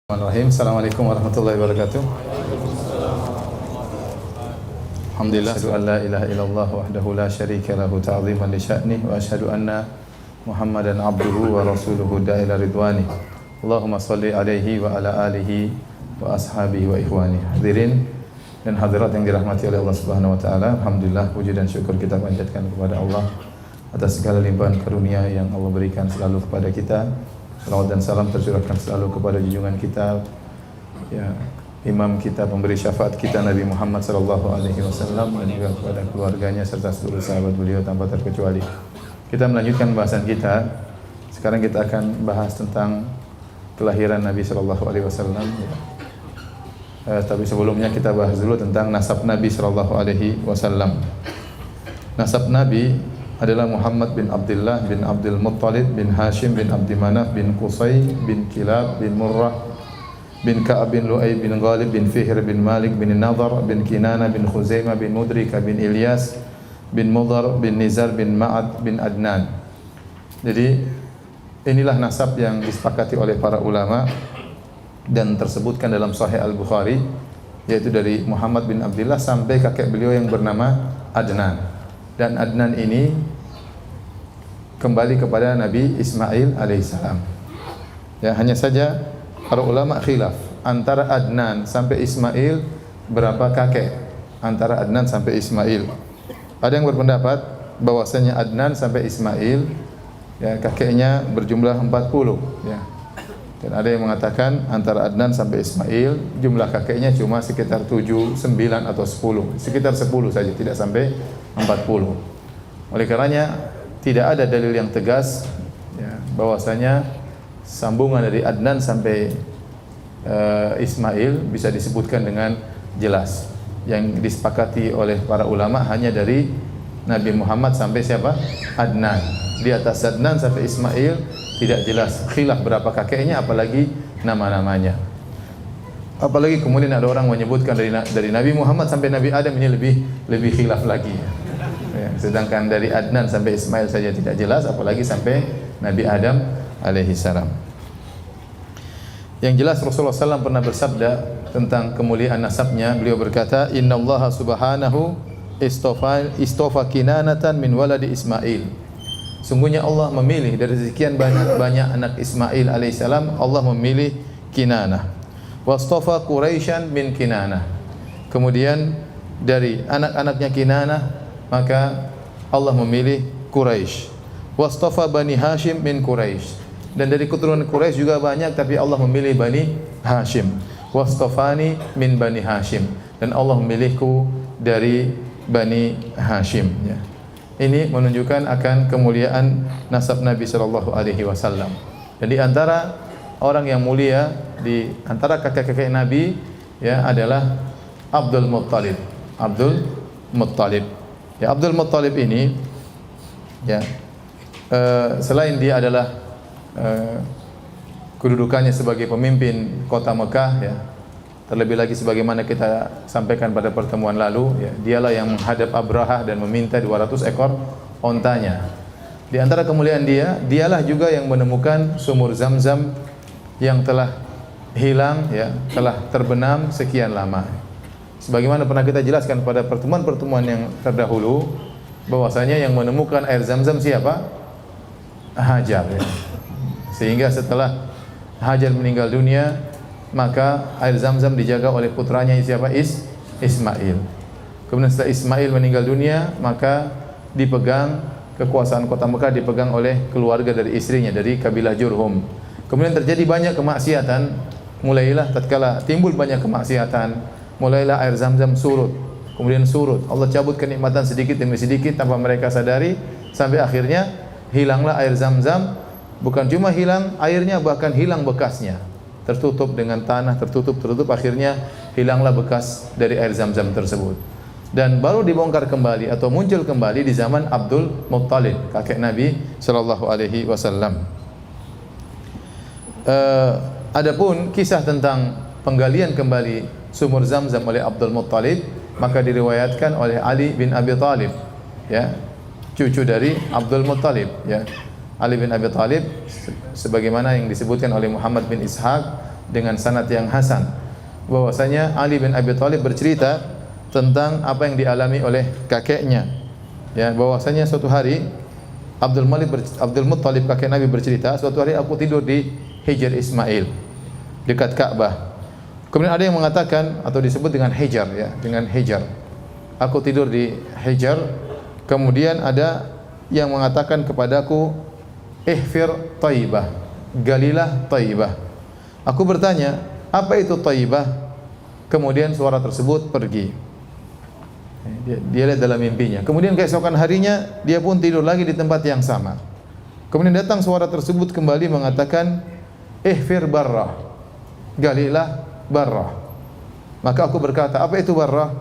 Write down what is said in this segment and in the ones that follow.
Bismillahirrahmanirrahim. Assalamualaikum warahmatullahi wabarakatuh. Alhamdulillah, asyhadu an la ilaha illallah wahdahu la syarika lahu ta'ziman li sya'nih wa asyhadu anna Muhammadan abduhu wa rasuluhu da'ila ridwani. Allahumma shalli alaihi wa ala alihi wa ashabihi wa ikhwani. Hadirin dan hadirat yang dirahmati oleh Allah Subhanahu wa taala. Alhamdulillah, puji dan syukur kita panjatkan kepada Allah atas segala limpahan karunia yang Allah berikan selalu kepada kita. Salawat dan salam tercurahkan selalu kepada junjungan kita, ya, imam kita, pemberi syafaat kita, Nabi Muhammad sallallahu alaihi wasallam, dan juga kepada keluarganya serta seluruh sahabat beliau tanpa terkecuali. Kita melanjutkan bahasan kita. Sekarang kita akan bahas tentang kelahiran Nabi sallallahu alaihi wasallam. Tapi sebelumnya kita bahas dulu tentang nasab Nabi sallallahu alaihi wasallam. Nasab Nabi adalah Muhammad bin Abdullah bin Abdul Muttalib bin Hashim bin Abdi Manaf bin Qusay bin Kilab bin Murrah bin Ka'ab bin Lu'ay bin Ghalib bin Fihr bin Malik bin Nadhr bin Kinana bin Khuzaimah bin Mudrika bin Ilyas bin Mudhar bin Nizar bin Ma'ad bin Adnan. Jadi inilah nasab yang disepakati oleh para ulama dan tersebutkan dalam Sahih Al-Bukhari, yaitu dari Muhammad bin Abdullah sampai kakek beliau yang bernama Adnan. Dan Adnan ini kembali kepada Nabi Ismail alaihissalam. Ya, hanya saja para ulama khilaf antara Adnan sampai Ismail berapa kakek, antara Adnan sampai Ismail. Ada yang berpendapat bahwasanya Adnan sampai Ismail, ya, kakeknya berjumlah 40, ya. Dan ada yang mengatakan antara Adnan sampai Ismail jumlah kakeknya cuma sekitar 7, 9 atau 10, sekitar 10 saja, tidak sampai 40. Oleh karenanya tidak ada dalil yang tegas, ya, bahwasanya sambungan dari Adnan sampai Ismail bisa disebutkan dengan jelas. Yang disepakati oleh para ulama hanya dari Nabi Muhammad sampai siapa? Adnan. Di atas Adnan sampai Ismail tidak jelas, khilaf berapa kakeknya, apalagi nama-namanya. Apalagi kemudian ada orang menyebutkan dari Nabi Muhammad sampai Nabi Adam, ini lebih khilaf lagi. Ya, sedangkan dari Adnan sampai Ismail saja tidak jelas, apalagi sampai Nabi Adam alaihi salam. Yang jelas Rasulullah SAW pernah bersabda tentang kemuliaan nasabnya. Beliau berkata, Inna Allah subhanahu istofa kinanatan min waladi Ismail. Sungguhnya Allah memilih dari sekian banyak anak Ismail alaihissalam, Allah memilih Kinanah. Wastofa Quraisyan min Kinanah. Kemudian dari anak-anaknya Kinanah, maka Allah memilih Quraisy. Wastofa Bani Hashim min Quraisy. Dan dari keturunan Quraisy juga banyak, tapi Allah memilih Bani Hashim. Wastofani min Bani Hashim. Dan Allah memilihku dari Bani Hashim, ya. Ini menunjukkan akan kemuliaan nasab Nabi sallallahu alaihi wasallam. Jadi antara orang yang mulia di antara kakek-kakek Nabi, ya, adalah Abdul Muttalib. Abdul Muttalib. Ya, Abdul Muttalib ini, ya, selain dia adalah kedudukannya sebagai pemimpin kota Mekah, ya, terlebih lagi sebagaimana kita sampaikan pada pertemuan lalu, ya, dialah yang menghadap Abrahah dan meminta 200 ekor ontanya. Di antara kemuliaan dialah juga yang menemukan sumur Zam-Zam yang telah hilang, ya, telah terbenam sekian lama. Sebagaimana pernah kita jelaskan pada pertemuan-pertemuan yang terdahulu, bahwasanya yang menemukan air Zam-Zam siapa? Hajar, ya. Sehingga setelah Hajar meninggal dunia, maka air Zam-Zam dijaga oleh putranya siapa? Ismail. Kemudian setelah Ismail meninggal dunia, maka dipegang kekuasaan kota Mekah dipegang oleh keluarga dari istrinya, dari kabilah Jurhum. Kemudian terjadi banyak kemaksiatan, mulailah tatkala timbul banyak kemaksiatan, mulailah air Zam-Zam surut. Kemudian surut, Allah cabut kenikmatan sedikit demi sedikit tanpa mereka sadari, sampai akhirnya hilanglah air Zam-Zam. Bukan cuma hilang airnya, bahkan hilang bekasnya. Tertutup dengan tanah, tertutup, akhirnya hilanglah bekas dari air Zam-Zam tersebut. Dan baru dibongkar kembali atau muncul kembali di zaman Abdul Muttalib, kakek Nabi sallallahu alaihi wasallam. Adapun kisah tentang penggalian kembali sumur Zam-Zam oleh Abdul Muttalib, maka diriwayatkan oleh Ali bin Abi Thalib, ya, cucu dari Abdul Muttalib, ya. Ali bin Abi Thalib sebagaimana yang disebutkan oleh Muhammad bin Ishaq, dengan sanad yang hasan bahwasanya Ali bin Abi Thalib bercerita tentang apa yang dialami oleh kakeknya. Ya, bahwasanya suatu hari Abdul Muttalib kakek Nabi bercerita, suatu hari aku tidur di Hijr Ismail dekat Ka'bah. Kemudian ada yang mengatakan atau disebut dengan Hijr, ya, dengan Hijr. Aku tidur di Hijr. Kemudian ada yang mengatakan kepadaku, ihfir Taibah, galilah Taibah. Aku bertanya, apa itu Taibah? Kemudian suara tersebut pergi. Dia lihat dalam mimpinya. Kemudian keesokan harinya dia pun tidur lagi di tempat yang sama. Kemudian datang suara tersebut kembali mengatakan, ihfir Barrah, galilah Barrah. Maka aku berkata, apa itu Barrah?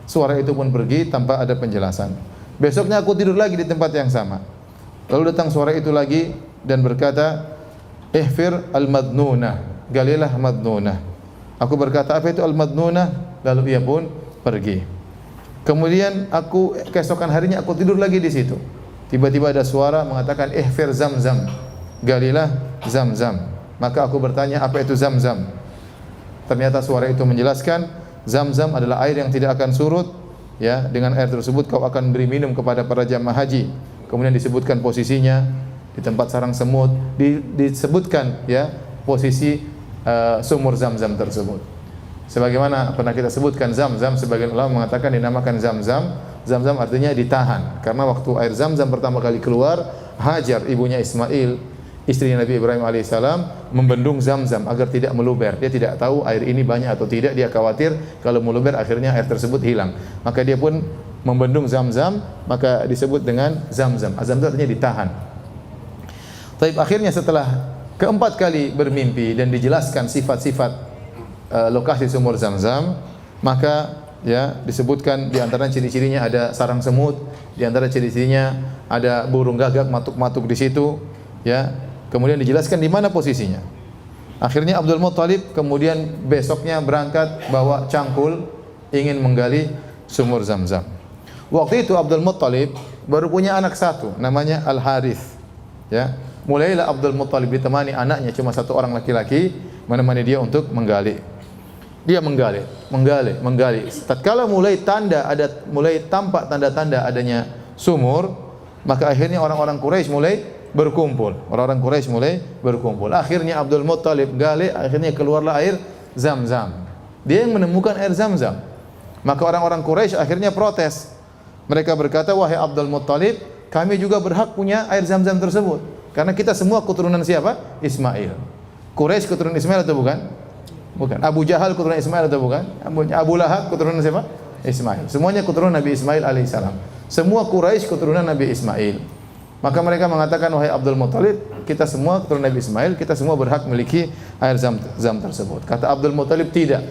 Suara itu pun pergi tanpa ada penjelasan. Besoknya aku tidur lagi di tempat yang sama. Lalu datang suara itu lagi dan berkata, ihfir al-Madnunah, galilah Madnunah. Aku berkata, apa itu al-Madnunah? Lalu ia pun pergi. Kemudian keesokan harinya aku tidur lagi di situ. Tiba-tiba ada suara mengatakan, ihfir Zamzam, galilah Zamzam. Maka aku bertanya, apa itu Zamzam? Ternyata suara itu menjelaskan, Zamzam adalah air yang tidak akan surut. Ya, dengan air tersebut kau akan beri minum kepada para jamaah haji. Kemudian disebutkan posisinya di tempat sarang semut, disebutkan ya posisi sumur Zamzam tersebut. Sebagaimana pernah kita sebutkan Zamzam, sebagian ulama mengatakan dinamakan Zamzam. Zamzam artinya ditahan, karena waktu air Zamzam pertama kali keluar, Hajar ibunya Ismail, istri Nabi Ibrahim alaihissalam, membendung Zamzam agar tidak meluber. Dia tidak tahu air ini banyak atau tidak, dia khawatir kalau meluber akhirnya air tersebut hilang. Maka dia pun membendung Zamzam, maka disebut dengan Zamzam. Azam itu artinya ditahan. Tapi akhirnya setelah keempat kali bermimpi dan dijelaskan sifat-sifat lokasi sumur Zamzam, maka ya disebutkan di antara ciri-cirinya ada sarang semut, di antara ciri-cirinya ada burung gagak matuk-matuk di situ, ya. Kemudian dijelaskan di mana posisinya. Akhirnya Abdul Muttalib kemudian besoknya berangkat bawa cangkul ingin menggali sumur Zamzam. Waktu itu Abdul Muttalib baru punya anak satu, namanya Al Harith. Ya, mulailah Abdul Muttalib ditemani anaknya cuma satu orang laki-laki menemani dia untuk menggali. Dia menggali. Tatkala mulai tampak tanda-tanda adanya sumur, maka akhirnya orang-orang Quraisy mulai berkumpul. Akhirnya Abdul Muttalib gali, akhirnya keluarlah air Zamzam. Dia yang menemukan air Zamzam. Maka orang-orang Quraisy akhirnya protes. Mereka berkata, wahai Abdul Muttalib, kami juga berhak punya air Zamzam tersebut. Karena kita semua keturunan siapa? Ismail. Quraisy keturunan Ismail atau bukan? Bukan. Abu Jahal keturunan Ismail atau bukan? Abu Lahab keturunan siapa? Ismail. Semuanya keturunan Nabi Ismail alaihissalam. Semua Quraisy keturunan Nabi Ismail. Maka mereka mengatakan, wahai Abdul Muttalib, kita semua keturunan Nabi Ismail, kita semua berhak memiliki air Zamzam tersebut. Kata Abdul Muttalib, tidak.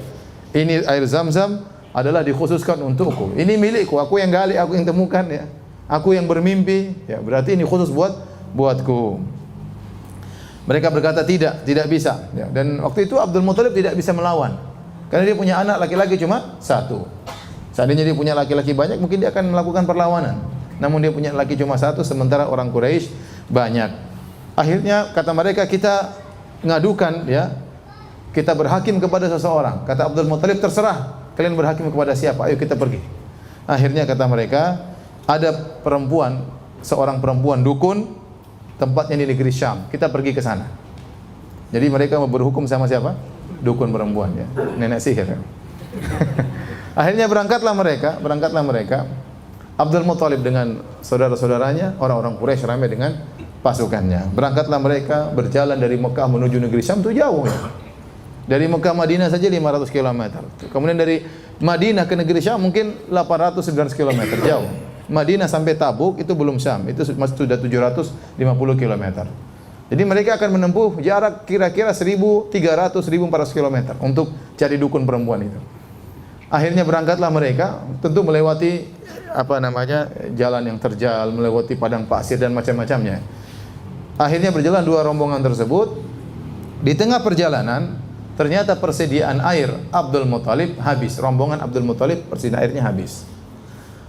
Ini air Zamzam adalah dikhususkan untukku. Ini milikku, aku yang gali, aku yang temukan, ya. Aku yang bermimpi, ya. Berarti ini khusus buatku. Mereka berkata tidak bisa. Ya. Dan waktu itu Abdul Muttalib tidak bisa melawan, karena dia punya anak laki-laki cuma satu. Seandainya dia punya laki-laki banyak, mungkin dia akan melakukan perlawanan. Namun dia punya laki cuma satu, sementara orang Quraisy banyak. Akhirnya kata mereka, kita ngadukan, ya, kita berhakim kepada seseorang. Kata Abdul Muttalib, terserah kalian berhakim kepada siapa, ayo kita pergi. Akhirnya kata mereka, ada seorang perempuan dukun, tempatnya di negeri Syam, kita pergi ke sana. Jadi mereka mau berhukum sama siapa? Dukun perempuan, ya, nenek sihir. Akhirnya berangkatlah mereka. Abdul Muttalib dengan saudara-saudaranya, orang-orang Quraisy ramai dengan pasukannya. Berangkatlah mereka, berjalan dari Mekah menuju negeri Syam, itu jauh, ya. Dari Mekah Madinah saja 500 km. Kemudian dari Madinah ke negeri Syam mungkin 800-900 km, jauh. Madinah sampai Tabuk itu belum Syam, itu masih sudah 750 km. Jadi mereka akan menempuh jarak kira-kira 1.300-1.400 km untuk cari dukun perempuan itu. Akhirnya berangkatlah mereka, tentu melewati jalan yang terjal, melewati padang pasir dan macam-macamnya. Akhirnya berjalan dua rombongan tersebut. Di tengah perjalanan ternyata persediaan air Abdul Muttalib habis. Rombongan Abdul Muttalib persediaan airnya habis.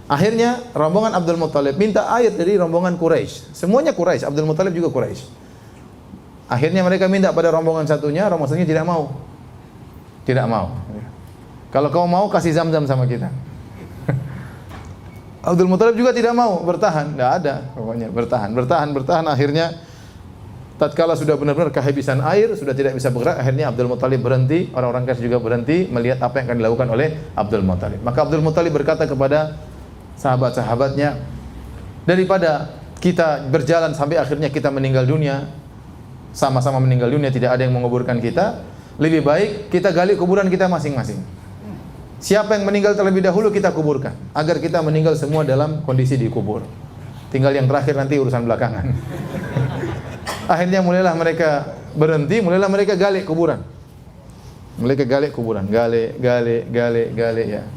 Akhirnya rombongan Abdul Muttalib minta air dari rombongan Quraisy. Semuanya Quraisy, Abdul Muttalib juga Quraisy. Akhirnya mereka minta pada rombongan satunya tidak mau. Tidak mau. Kalau kau mau kasih Zam-Zam sama kita. Abdul Muthalib juga tidak mau, bertahan. Tidak ada, pokoknya bertahan. Akhirnya tatkala sudah benar-benar kehabisan air, sudah tidak bisa bergerak, akhirnya Abdul Muthalib berhenti. Orang-orang Quraisy juga berhenti melihat apa yang akan dilakukan oleh Abdul Muthalib. Maka Abdul Muthalib berkata kepada sahabat-sahabatnya, daripada kita berjalan sampai akhirnya kita meninggal dunia, sama-sama meninggal dunia, tidak ada yang menguburkan kita, lebih baik kita gali kuburan kita masing-masing. Siapa yang meninggal terlebih dahulu kita kuburkan, agar kita meninggal semua dalam kondisi dikubur. Tinggal yang terakhir nanti urusan belakangan. Akhirnya mulailah mereka berhenti, mulailah mereka gali kuburan. Gali ya.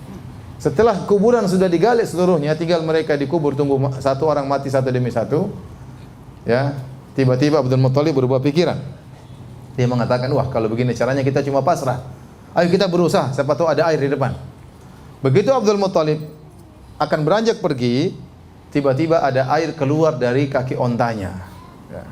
Setelah kuburan sudah digali seluruhnya, tinggal mereka dikubur, tunggu satu orang mati satu demi satu. Ya, tiba-tiba Abdul Muthalib berubah pikiran. Dia mengatakan, wah kalau begini caranya kita cuma pasrah. Ayo kita berusaha, siapa tahu ada air di depan. Begitu Abdul Muthalib akan beranjak pergi, tiba-tiba ada air keluar dari kaki ontanya. Ya.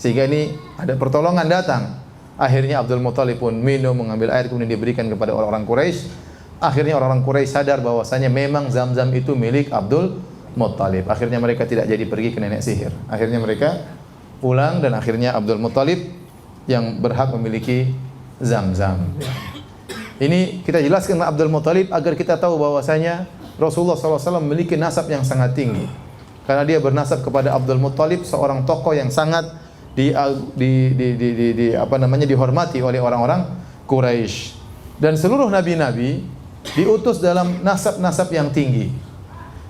Sehingga ini ada pertolongan datang. Akhirnya Abdul Muthalib pun minum, mengambil air, kemudian diberikan kepada orang-orang Quraisy. Akhirnya orang-orang Quraisy sadar bahwasanya memang Zam-Zam itu milik Abdul Muthalib. Akhirnya mereka tidak jadi pergi ke nenek sihir. Akhirnya mereka pulang dan akhirnya Abdul Muthalib yang berhak memiliki Zam-Zam. Ini kita jelaskan Abdul Muthalib agar kita tahu bahwasanya Rasulullah SAW memiliki nasab yang sangat tinggi. Karena dia bernasab kepada Abdul Muthalib, seorang tokoh yang sangat dihormati oleh orang-orang Quraisy. Dan seluruh nabi-nabi diutus dalam nasab-nasab yang tinggi.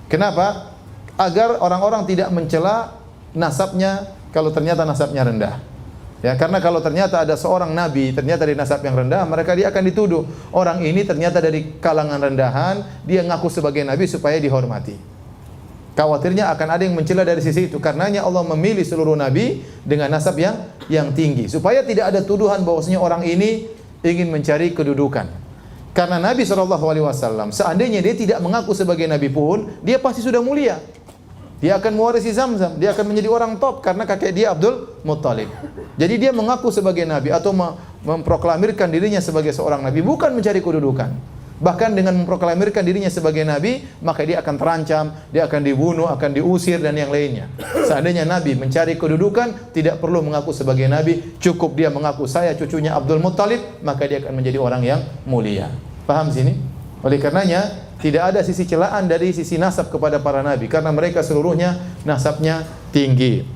Kenapa? Agar orang-orang tidak mencela nasabnya kalau ternyata nasabnya rendah. Ya, karena kalau ternyata ada seorang nabi ternyata dari nasab yang rendah, dia akan dituduh orang ini ternyata dari kalangan rendahan, dia ngaku sebagai nabi supaya dihormati. Khawatirnya akan ada yang mencela dari sisi itu. Karenanya Allah memilih seluruh nabi dengan nasab yang tinggi supaya tidak ada tuduhan bahwasanya orang ini ingin mencari kedudukan. Karena Nabi SAW seandainya dia tidak mengaku sebagai nabi pun, dia pasti sudah mulia. Dia akan mewarisi Zam-Zam, dia akan menjadi orang top karena kakek dia Abdul Muthalib. Jadi dia mengaku sebagai nabi atau memproklamirkan dirinya sebagai seorang nabi bukan mencari kedudukan. Bahkan dengan memproklamirkan dirinya sebagai nabi, maka dia akan terancam, dia akan dibunuh, akan diusir dan yang lainnya. Seandainya nabi mencari kedudukan, tidak perlu mengaku sebagai nabi, cukup dia mengaku saya cucunya Abdul Muthalib, maka dia akan menjadi orang yang mulia. Paham sini? Oleh karenanya tidak ada sisi celaan dari sisi nasab kepada para nabi karena mereka seluruhnya nasabnya tinggi.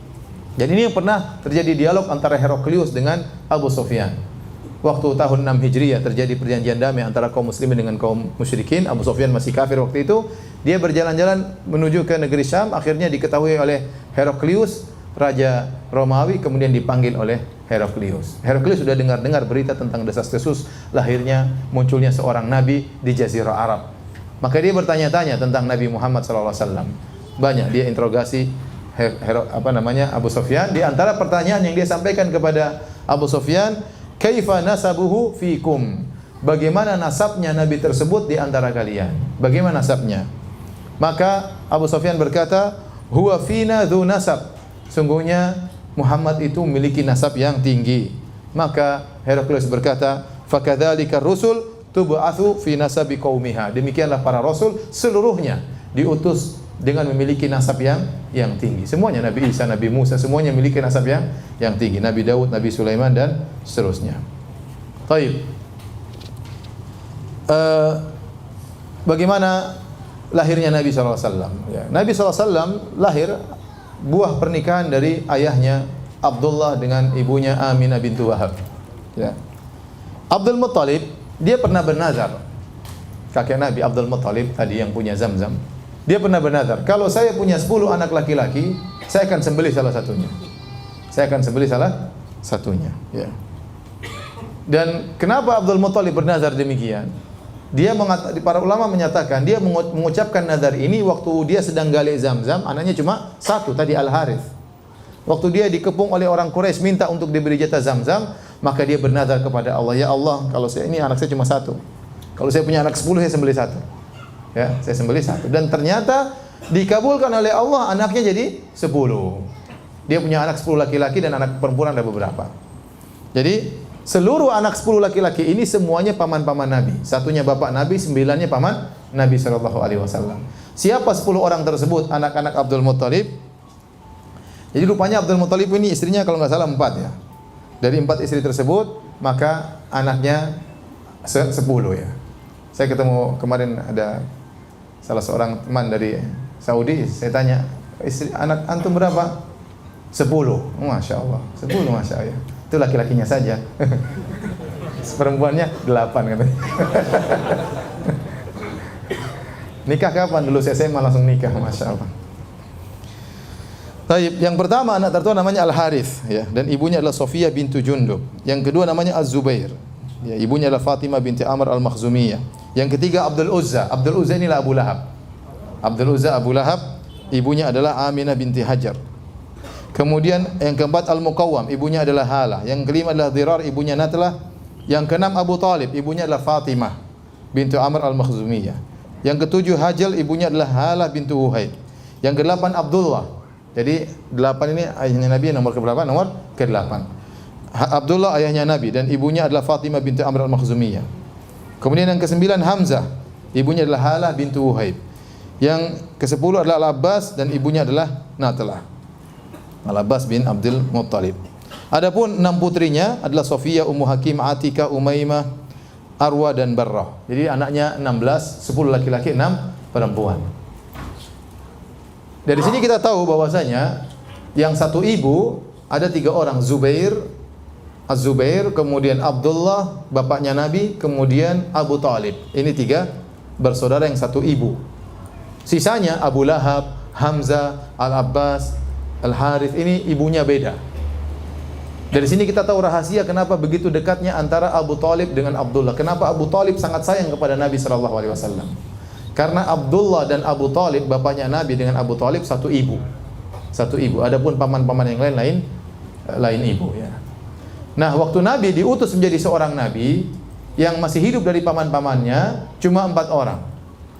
Dan ini yang pernah terjadi dialog antara Heraklius dengan Abu Sufyan. Waktu tahun 6 Hijriah terjadi perjanjian damai antara kaum muslimin dengan kaum musyrikin. Abu Sufyan masih kafir waktu itu. Dia berjalan-jalan menuju ke negeri Syam, akhirnya diketahui oleh Heraklius, raja Romawi, kemudian dipanggil oleh Heraklius. Heraklius sudah dengar-dengar berita tentang desas-desus lahirnya munculnya seorang nabi di Jazirah Arab. Maka dia bertanya-tanya tentang Nabi Muhammad SAW. Banyak dia interogasi Abu Sufyan. Di antara pertanyaan yang dia sampaikan kepada Abu Sufyan, kaifa nasabuhu fikum? Bagaimana nasabnya Nabi tersebut di antara kalian? Bagaimana nasabnya? Maka Abu Sufyan berkata, huwa fina dzu nasab. Sungguhnya Muhammad itu memiliki nasab yang tinggi. Maka Heraklius berkata, fakadzalika rusul tub'atsu fi nasabi qaumiha. Demikianlah para rasul seluruhnya diutus dengan memiliki nasab yang tinggi. Semuanya Nabi Isa, Nabi Musa semuanya memiliki nasab yang tinggi. Nabi Daud, Nabi Sulaiman dan seterusnya. Baik. Bagaimana lahirnya Nabi SAW? Ya, Nabi SAW lahir buah pernikahan dari ayahnya Abdullah dengan ibunya Aminah bintu Wahab. Ya. Abdul Muthalib dia pernah bernazar. Kakek Nabi Abdul Muthalib tadi yang punya Zam-Zam. Dia pernah bernazar, kalau saya punya 10 anak laki-laki, saya akan sembelih salah satunya. Saya akan sembelih salah satunya. Ya. Dan kenapa Abdul Muthalib bernazar demikian? Para ulama menyatakan dia mengucapkan nazar ini waktu dia sedang gali Zam-Zam, anaknya cuma satu tadi Al-Harith. Waktu dia dikepung oleh orang Quraisy minta untuk diberi jatah Zam-Zam, maka dia bernazar kepada Allah, ya Allah, kalau ini anak saya cuma satu. Kalau saya punya anak 10, saya sembelih satu. Ya, saya sembelih satu. Dan ternyata dikabulkan oleh Allah, anaknya jadi 10. Dia punya anak 10 laki-laki dan anak perempuan ada beberapa. Jadi Seluruh anak 10 laki-laki ini semuanya paman-paman Nabi. Satunya bapak Nabi, 9-nya paman Nabi sallallahu alaihi wasallam. Siapa 10 orang tersebut anak-anak Abdul Muttalib? Jadi rupanya Abdul Muttalib ini istrinya kalau nggak salah 4 ya. Dari 4 istri tersebut, maka anaknya 10 ya. Saya ketemu kemarin ada salah seorang teman dari Saudi, saya tanya, istri anak antum berapa? 10. Masya Allah, 10 Masya Allah. Itu laki-lakinya saja. Perempuannya 8 katanya. Nikah kapan? Dulu SMA langsung nikah, Masya Allah. Taib, yang pertama anak tertua namanya Al-Harith ya, dan ibunya adalah Sofiyah bintu Jundub. Yang kedua namanya Az-Zubair. Ya, ibunya adalah Fatimah binti Amr Al-Makhzumiyah. Yang ketiga Abdul Uzza. Abdul Uzza inilah Abu Lahab. Abdul Uzza Abu Lahab, ibunya adalah Aminah binti Hajar. Kemudian yang keempat Al-Muqawwam, ibunya adalah Halah. Yang kelima adalah Dirar, ibunya Natlah. Yang keenam Abu Talib, ibunya adalah Fatimah bintu Amr Al-Makhzumiyah. Yang ketujuh Hajal, ibunya adalah Halah bintu Wuhaib. Yang kedelapan Abdullah. Jadi 8 ini ayahnya Nabi, nomor keberapa? Nomor ke-8. Abdullah ayahnya Nabi dan ibunya adalah Fatimah bintu Amr Al-Makhzumiyah. Kemudian yang ke-9 Hamzah, ibunya adalah Halah bintu Wuhaib. Yang ke-10 adalah Al-Abbas dan ibunya adalah Natlah. Al-Abbas bin Abdul Muttalib. Adapun 6 putrinya adalah Sofiyah, Ummu Hakim, Atika, Umaymah, Arwa dan Barrah. Jadi anaknya 16, 10 laki-laki, 6 perempuan. Dari sini kita tahu bahwasanya yang satu ibu ada 3 orang, Zubair, Az-Zubair, kemudian Abdullah, bapaknya Nabi, kemudian Abu Talib. Ini 3 bersaudara yang satu ibu. Sisanya Abu Lahab, Hamzah, Al-Abbas, Al-Harith, ini ibunya beda. Dari sini kita tahu rahasia kenapa begitu dekatnya antara Abu Talib dengan Abdullah. Kenapa Abu Talib sangat sayang kepada Nabi sallallahu alaihi wasallam? Karena Abdullah dan Abu Talib, bapaknya Nabi dengan Abu Talib satu ibu. Satu ibu. Adapun paman-paman yang lain ibu ya. Nah, waktu Nabi diutus menjadi seorang nabi, yang masih hidup dari paman-pamannya cuma 4 orang.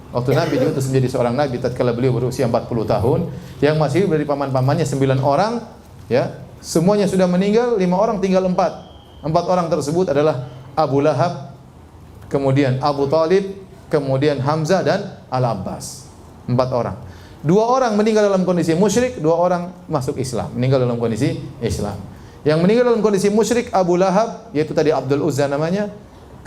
Waktu Nabi diutus menjadi seorang nabi tatkala beliau berusia 40 tahun, yang masih hidup dari paman-pamannya 9 orang, ya. Semuanya sudah meninggal, 5 orang tinggal 4. 4 orang tersebut adalah Abu Lahab, kemudian Abu Talib, kemudian Hamzah dan Al-Abbas. 4 orang. 2 orang meninggal dalam kondisi musyrik, 2 orang masuk Islam, meninggal dalam kondisi Islam. Yang meninggal dalam kondisi musyrik Abu Lahab, yaitu tadi Abdul Uzza namanya.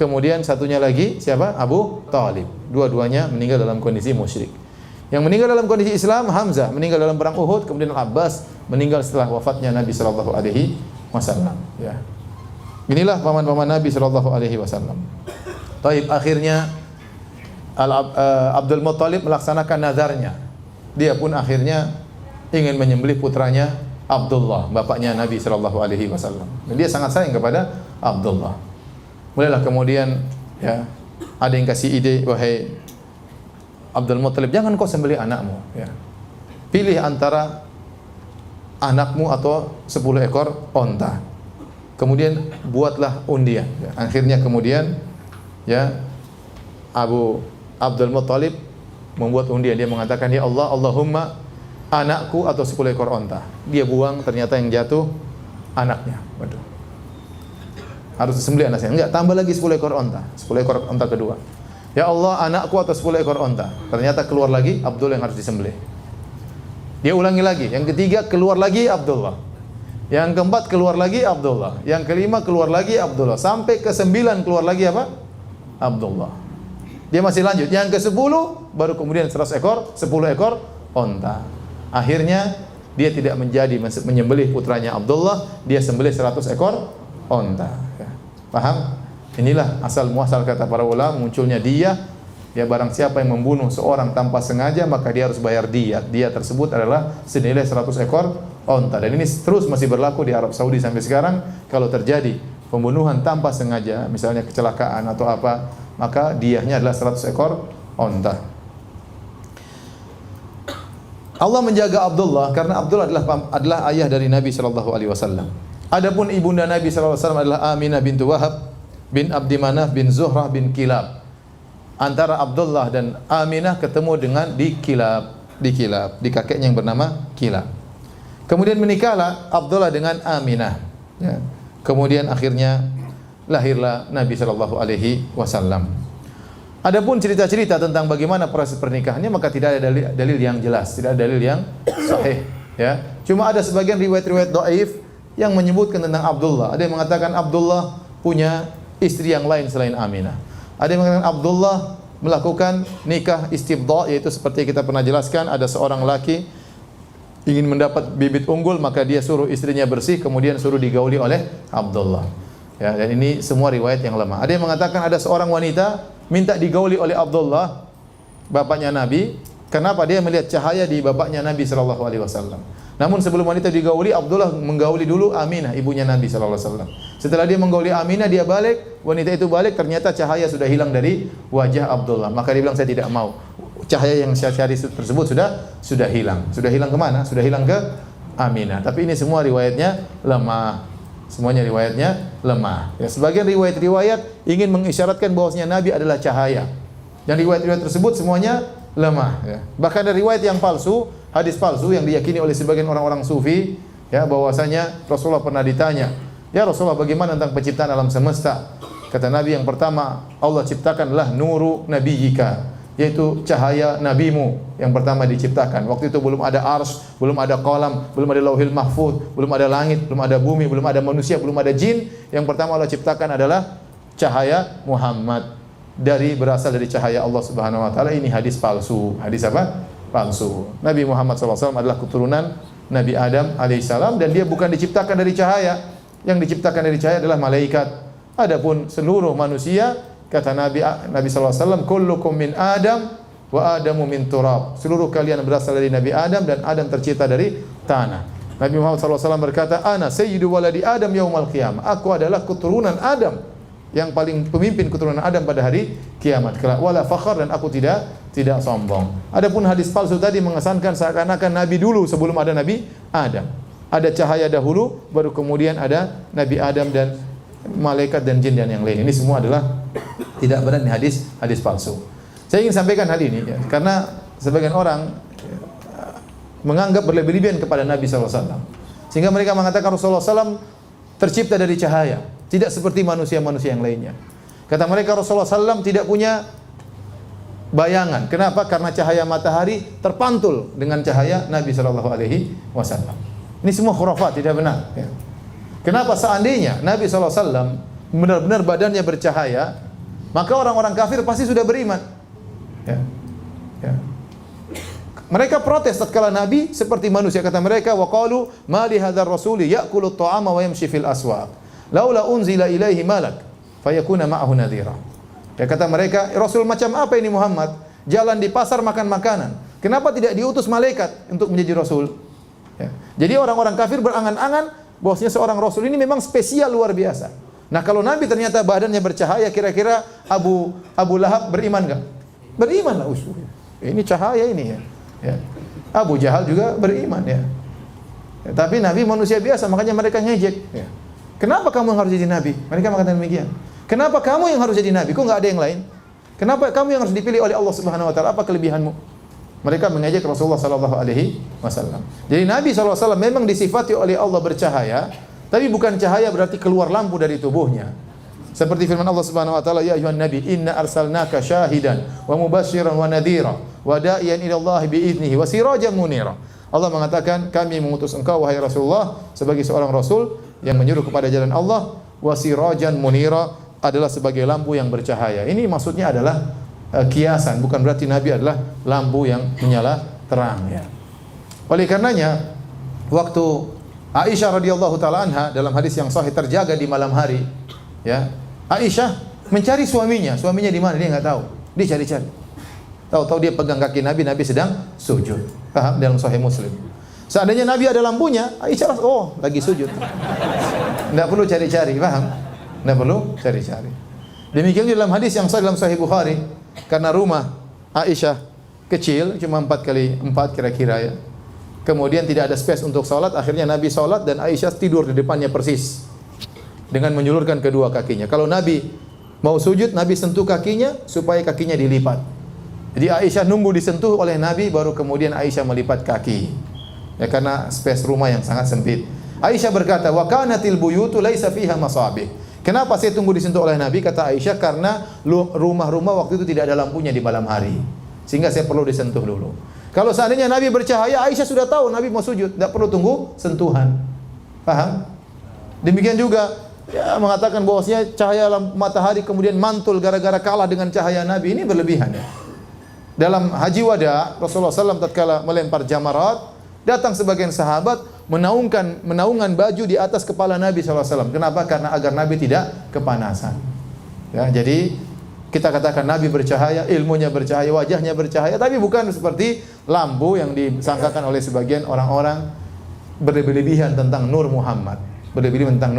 Kemudian satunya lagi siapa? Abu Talib. Dua-duanya meninggal dalam kondisi musyrik. Yang meninggal dalam kondisi Islam Hamzah, meninggal dalam perang Uhud, kemudian Al-Abbas meninggal setelah wafatnya Nabi sallallahu alaihi wasallam, ya. Inilah paman-paman Nabi sallallahu alaihi wasallam. Taib, akhirnya Abdul Muttalib melaksanakan nazarnya. Dia pun akhirnya ingin menyembelih putranya Abdullah, bapaknya Nabi sallallahu alaihi wasallam. Dan dia sangat sayang kepada Abdullah. Mulailah kemudian ya ada yang kasih ide, wahai Abdul Muttalib, jangan kau sembelih anakmu ya. Pilih antara anakmu atau 10 ekor onta. Kemudian buatlah undian. Ya. Akhirnya kemudian ya Abdul Muttalib membuat undian. Dia mengatakan, ya Allah, Allahumma anakku atau 10 ekor onta. Dia buang, ternyata yang jatuh anaknya. Waduh. Harus disembelih anaknya. Enggak, tambah lagi 10 ekor onta. 10 ekor onta kedua. Ya Allah, anakku atau 10 ekor onta. Ternyata keluar lagi Abdul yang harus disembelih. Dia ulangi lagi. Yang ketiga keluar lagi Abdullah. Yang keempat keluar lagi Abdullah. Yang kelima keluar lagi Abdullah. Sampai ke-9 keluar lagi apa? Abdullah. Dia masih lanjut. Yang ke-10 baru kemudian 100 ekor, 10 ekor onta. Akhirnya dia tidak menjadi menyembelih putranya Abdullah, dia sembelih 100 ekor onta. Ya. Paham? Inilah asal muasal kata para ulama munculnya diyah. Ya, barang siapa yang membunuh seorang tanpa sengaja maka dia harus bayar diyah. Diyah tersebut adalah senilai 100 ekor onta. Dan ini terus masih berlaku di Arab Saudi sampai sekarang. Kalau terjadi pembunuhan tanpa sengaja, misalnya kecelakaan atau apa, maka diyahnya adalah 100 ekor onta. Allah menjaga Abdullah karena Abdullah adalah ayah dari Nabi sallallahu alaihi wasallam. Adapun ibunda Nabi sallallahu alaihi wasallam adalah Aminah bintu Wahab bin Abdi Manaf bin Zuhrah bin Kilab. Antara Abdullah dan Aminah ketemu dengan di Kilab, di kakeknya yang bernama Kilab. Kemudian menikahlah Abdullah dengan Aminah. Ya. Kemudian akhirnya lahirlah Nabi sallallahu alaihi wasallam. Adapun cerita-cerita tentang bagaimana proses pernikahannya maka tidak ada dalil yang jelas, tidak ada dalil yang sahih, ya. Cuma ada sebagian riwayat-riwayat dhaif yang menyebutkan tentang Abdullah. Ada yang mengatakan Abdullah punya istri yang lain selain Aminah. Ada yang mengatakan Abdullah melakukan nikah istibdha, yaitu seperti kita pernah jelaskan, ada seorang laki ingin mendapat bibit unggul maka dia suruh istrinya bersih kemudian suruh digauli oleh Abdullah. Ya, dan ini semua riwayat yang lemah. Ada yang mengatakan ada seorang wanita minta digauli oleh Abdullah, bapaknya Nabi. Kenapa? Dia melihat cahaya di bapaknya Nabi sallallahu alaihi wasallam. Namun sebelum wanita digauli, Abdullah menggauli dulu Aminah, ibunya Nabi sallallahu alaihi wasallam. Setelah dia menggauli Aminah, dia balik, wanita itu balik, ternyata cahaya sudah hilang dari wajah Abdullah. Maka dia bilang, saya tidak mau. Cahaya yang saya cari tersebut sudah hilang. Sudah hilang kemana? Sudah hilang ke Aminah. Tapi ini semua riwayatnya lemah. Semuanya riwayatnya lemah. Ya, sebagian riwayat-riwayat ingin mengisyaratkan bahwasanya Nabi adalah cahaya. Dan riwayat-riwayat tersebut semuanya lemah. Ya. Bahkan ada riwayat yang palsu, hadis palsu yang diyakini oleh sebagian orang-orang sufi, ya, bahwasanya Rasulullah pernah ditanya, ya Rasulullah, bagaimana tentang penciptaan alam semesta? Kata Nabi, yang pertama Allah ciptakanlah nuru nabiyyika, yaitu cahaya nabimu yang pertama diciptakan. Waktu itu belum ada arsy, belum ada qalam, belum ada lauhil mahfuz, belum ada langit, belum ada bumi, belum ada manusia, belum ada jin. Yang pertama Allah ciptakan adalah cahaya Muhammad, berasal dari cahaya Allah Subhanahu wa taala. Ini hadis palsu. Hadis apa? Palsu. Nabi Muhammad SAW adalah keturunan Nabi Adam alaihissalam dan dia bukan diciptakan dari cahaya. Yang diciptakan dari cahaya adalah malaikat. Adapun seluruh manusia, kata Nabi SAW, kullukum min Adam wa Adamu min turab. Seluruh kalian berasal dari Nabi Adam dan Adam tercipta dari tanah. Nabi Muhammad SAW berkata, ana sayyidu waladi Adam yaumal qiyamah. Aku adalah keturunan Adam, yang paling pemimpin keturunan Adam pada hari kiamat. Wala fakhar, dan aku tidak sombong. Adapun hadis palsu tadi mengesankan seakan-akan Nabi dulu sebelum ada Nabi Adam. Ada cahaya dahulu, baru kemudian ada Nabi Adam dan malaikat dan jin dan yang lain. Ini semua adalah tidak benar, ini hadis palsu. Saya ingin sampaikan hal ini ya, karena sebagian orang menganggap berlebih-lebihan kepada Nabi SAW, sehingga mereka mengatakan Rasulullah SAW tercipta dari cahaya, tidak seperti manusia-manusia yang lainnya. Kata mereka Rasulullah SAW tidak punya bayangan. Kenapa? Karena cahaya matahari terpantul dengan cahaya Nabi SAW. Ini semua khurafat, tidak benar ya. Kenapa? Seandainya Nabi SAW benar-benar badannya bercahaya, maka orang-orang kafir pasti sudah beriman. Ya. Ya. Mereka protes tatkala Nabi seperti manusia. Kata mereka, wa qalu ma li hadzal rasuli ya'kulu at-ta'ama wa yamshi fil aswaq laula unzila ilaihi malak fayakuna ma'ahu nadhira. Ya, kata mereka, Rasul macam apa ini Muhammad? Jalan di pasar makan makanan. Kenapa tidak diutus malaikat untuk menjadi Rasul? Ya. Jadi orang-orang kafir berangan-angan bahwasanya seorang Rasul ini memang spesial, luar biasa. Nah, kalau Nabi ternyata badannya bercahaya, kira-kira Abu Lahab beriman enggak? Beriman lah, ini cahaya ini ya. Ya. Abu Jahal juga beriman ya. Ya, tapi Nabi manusia biasa, makanya mereka ngejek. Ya. Kenapa kamu yang harus jadi Nabi? Mereka mengatakan demikian. Kenapa kamu yang harus jadi Nabi? Kok nggak ada yang lain? Kenapa kamu yang harus dipilih oleh Allah Subhanahu Wa Taala? Apa kelebihanmu? Mereka mengejek Rasulullah Sallallahu Alaihi Wasallam. Jadi Nabi Sallallahu Alaihi Wasallam memang disifati oleh Allah bercahaya, tapi bukan cahaya berarti keluar lampu dari tubuhnya. Seperti firman Allah Subhanahu wa taala, ya ayuhan nabi inna arsalnaka syahidan wa mubasysyiran wa nadhira wa da'iyan ila Allah bi idnihi wa sirajan munira. Allah mengatakan, kami mengutus engkau wahai Rasulullah sebagai seorang rasul yang menyuruh kepada jalan Allah, wa sirajan munira, adalah sebagai lampu yang bercahaya. Ini maksudnya adalah kiasan, bukan berarti Nabi adalah lampu yang menyala terang ya. Oleh karenanya waktu Aisyah radhiyallahu taala anha dalam hadis yang sahih terjaga di malam hari, ya, Aisyah mencari suaminya di mana dia nggak tahu, dia cari-cari. Tahu-tahu dia pegang kaki Nabi, Nabi sedang sujud. Paham? Dalam Sahih Muslim. Seandainya Nabi ada lampunya, Aisyah lagi sujud. Tidak perlu cari-cari, paham? Tidak perlu cari-cari. Demikian juga dalam hadis yang sahih dalam Sahih Bukhari, karena rumah Aisyah kecil, cuma 4x4 kira-kira ya. Kemudian tidak ada space untuk salat, akhirnya Nabi salat dan Aisyah tidur di depannya persis, dengan menjulurkan kedua kakinya. Kalau Nabi mau sujud, Nabi sentuh kakinya supaya kakinya dilipat. Jadi Aisyah nunggu disentuh oleh Nabi, baru kemudian Aisyah melipat kaki. Ya, karena space rumah yang sangat sempit. Aisyah berkata, wa kanatil buyutu laisa fiha masabih. Kenapa saya tunggu disentuh oleh Nabi? Kata Aisyah, karena rumah-rumah waktu itu tidak ada lampunya di malam hari, sehingga saya perlu disentuh dulu. Kalau seandainya Nabi bercahaya, Aisyah sudah tahu Nabi mau sujud, tidak perlu tunggu sentuhan. Paham? Demikian juga mengatakan bahwasanya cahaya matahari kemudian mantul gara-gara kalah dengan cahaya Nabi, ini berlebihan. Dalam haji wada, Rasulullah SAW tatkala melempar jamarat, datang sebagian sahabat menaungan baju di atas kepala Nabi SAW. Kenapa? Karena agar Nabi tidak kepanasan. Ya, jadi kita katakan Nabi bercahaya, ilmunya bercahaya, wajahnya bercahaya, tapi bukan seperti lampu yang disangkakan oleh sebagian orang-orang berlebihan tentang Nur Muhammad. Berlebihan tentang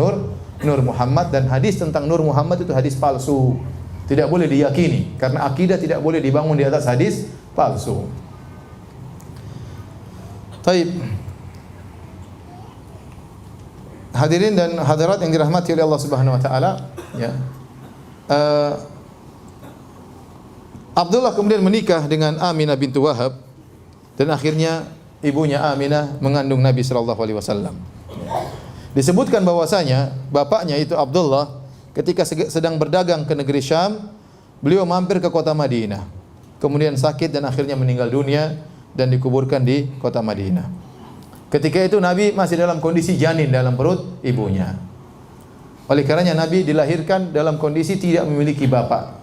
Nur Muhammad, dan hadis tentang Nur Muhammad itu hadis palsu. Tidak boleh diyakini, karena akidah tidak boleh dibangun di atas hadis palsu. Taib. Hadirin dan hadirat yang dirahmati oleh Allah Subhanahu wa taala, ya. Abdullah kemudian menikah dengan Aminah bintu Wahab, dan akhirnya ibunya Aminah mengandung Nabi sallallahu alaihi wasallam. Disebutkan bahwasanya bapaknya itu Abdullah ketika sedang berdagang ke negeri Syam, beliau mampir ke kota Madinah. Kemudian sakit dan akhirnya meninggal dunia dan dikuburkan di kota Madinah. Ketika itu Nabi masih dalam kondisi janin dalam perut ibunya. Oleh karenanya Nabi dilahirkan dalam kondisi tidak memiliki bapak.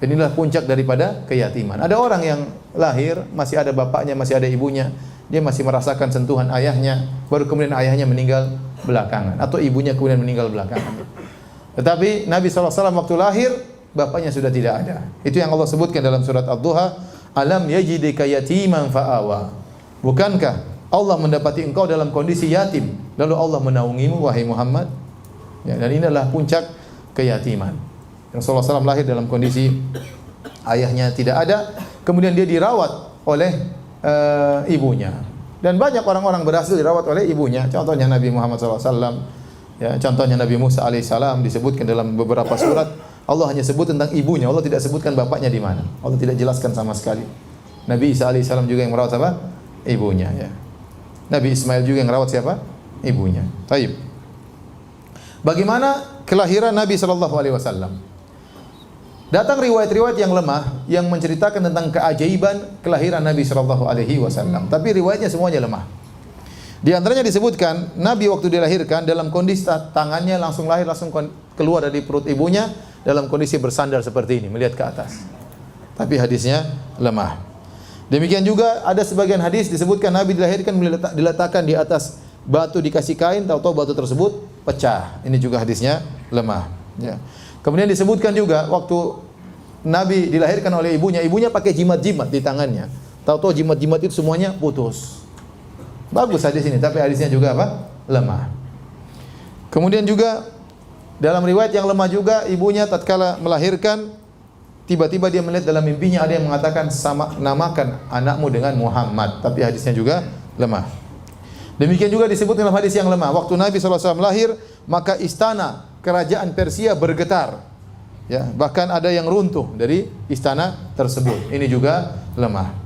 Inilah puncak daripada keyatiman. Ada orang yang lahir masih ada bapaknya, masih ada ibunya, dia masih merasakan sentuhan ayahnya, baru kemudian ayahnya meninggal belakangan, atau ibunya kemudian meninggal belakangan. Tetapi Nabi SAW waktu lahir, bapaknya sudah tidak ada. Itu yang Allah sebutkan dalam surat Ad-Duha, alam yajidika yatiman fa'awa. Bukankah Allah mendapati engkau dalam kondisi yatim, lalu Allah menaungimu, wahai Muhammad? Ya, dan inilah puncak keyatiman. Rasulullah SAW lahir dalam kondisi ayahnya tidak ada, kemudian dia dirawat oleh ibunya. Dan banyak orang-orang berhasil dirawat oleh ibunya. Contohnya Nabi Muhammad SAW, ya, contohnya Nabi Musa alaihissalam, disebutkan dalam beberapa surat. Allah hanya sebut tentang ibunya, Allah tidak sebutkan bapaknya di mana. Allah tidak jelaskan sama sekali. Nabi Isa alaihissalam juga yang merawat apa? Ibunya. Ya. Nabi Ismail juga yang merawat siapa? Ibunya. Taib. Bagaimana kelahiran Nabi SAW? Datang riwayat-riwayat yang lemah yang menceritakan tentang keajaiban kelahiran Nabi SAW. Tapi riwayatnya semuanya lemah. Di antaranya disebutkan Nabi waktu dilahirkan dalam kondisi tangannya langsung lahir, langsung keluar dari perut ibunya dalam kondisi bersandar seperti ini, melihat ke atas. Tapi hadisnya lemah. Demikian juga ada sebagian hadis disebutkan Nabi dilahirkan diletakkan di atas batu, dikasih kain, tahu-tahu batu tersebut pecah. Ini juga hadisnya lemah. Ya. Kemudian disebutkan juga waktu Nabi dilahirkan oleh ibunya pakai jimat-jimat di tangannya. Tahu-tahu jimat-jimat itu semuanya putus. Bagus hadis ini, tapi hadisnya juga apa? Lemah. Kemudian juga dalam riwayat yang lemah juga, ibunya tatkala melahirkan, tiba-tiba dia melihat dalam mimpinya ada yang mengatakan namakan anakmu dengan Muhammad, tapi hadisnya juga lemah. Demikian juga disebut dalam hadis yang lemah, waktu Nabi SAW lahir, maka istana kerajaan Persia bergetar. Ya, bahkan ada yang runtuh dari istana tersebut. Ini juga lemah.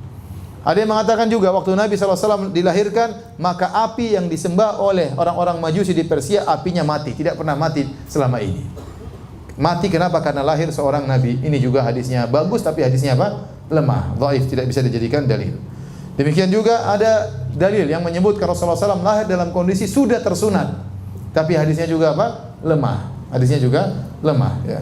Ada yang mengatakan juga waktu Nabi SAW dilahirkan, maka api yang disembah oleh orang-orang Majusi di Persia, apinya mati, tidak pernah mati selama ini. Mati kenapa? Karena lahir seorang Nabi. Ini juga hadisnya bagus, tapi hadisnya apa? Lemah, dhaif, tidak bisa dijadikan dalil. Demikian juga ada dalil yang menyebutkan Rasulullah SAW lahir dalam kondisi sudah tersunat, tapi hadisnya juga apa? Lemah. Hadisnya juga lemah. Ya.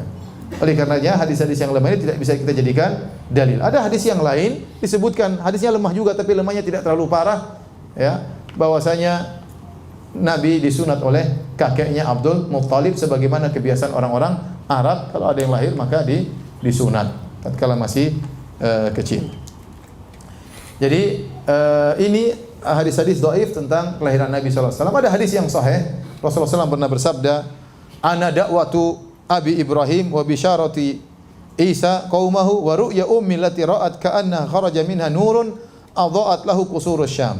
Oleh karenanya hadis-hadis yang lemah ini tidak bisa kita jadikan dalil. Ada hadis yang lain disebutkan hadisnya lemah juga, tapi lemahnya tidak terlalu parah. Ya, bahwasanya Nabi disunat oleh kakeknya Abdul Muttalib sebagaimana kebiasaan orang-orang Arab, kalau ada yang lahir maka disunat tatkala masih kecil. Jadi ini hadis-hadis dhaif tentang kelahiran Nabi SAW. Ada hadis yang sahih, Rasulullah SAW pernah bersabda, "Ana da'watu Abi Ibrahim wa bisyarati Isa qaumahu wa ru'ya ummi allati ra'at ka'anna kharaja minha nurun adha'at lahu qusurus Syam."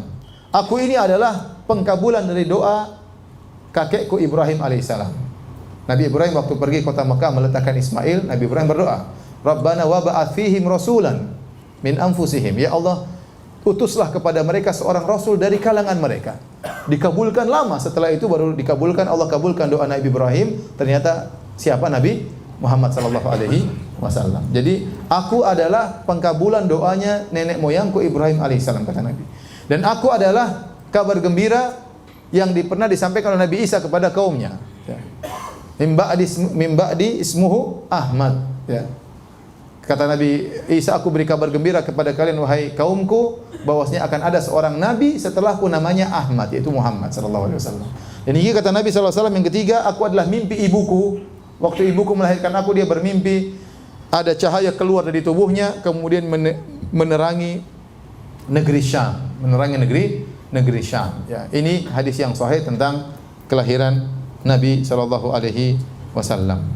Aku ini adalah pengkabulan dari doa kakekku Ibrahim alaihissalam. Nabi Ibrahim waktu pergi kota Mekah meletakkan Ismail, Nabi Ibrahim berdoa, "Rabbana wa ba'ath fihim rasulan min anfusihim." Ya Allah, utuslah kepada mereka seorang rasul dari kalangan mereka. Dikabulkan lama, setelah itu baru dikabulkan, Allah kabulkan doa Nabi Ibrahim. Ternyata siapa? Nabi Muhammad sallallahu alaihi wasallam. Jadi aku adalah pengkabulan doanya nenek moyangku Ibrahim alaihissalam, kata Nabi. Dan aku adalah kabar gembira yang pernah disampaikan oleh Nabi Isa kepada kaumnya. Mim ba'di ismuhu Ahmad. Ya. Kata Nabi Isa, aku beri kabar gembira kepada kalian wahai kaumku bahwasanya akan ada seorang nabi setelahku namanya Ahmad, yaitu Muhammad sallallahu alaihi wasallam. Dan ini kata Nabi sallallahu alaihi wasallam yang ketiga, aku adalah mimpi ibuku. Waktu ibuku melahirkan aku, dia bermimpi ada cahaya keluar dari tubuhnya kemudian menerangi negeri Syam, menerangi negeri Syam. Ya, ini hadis yang sahih tentang kelahiran Nabi sallallahu alaihi wasallam.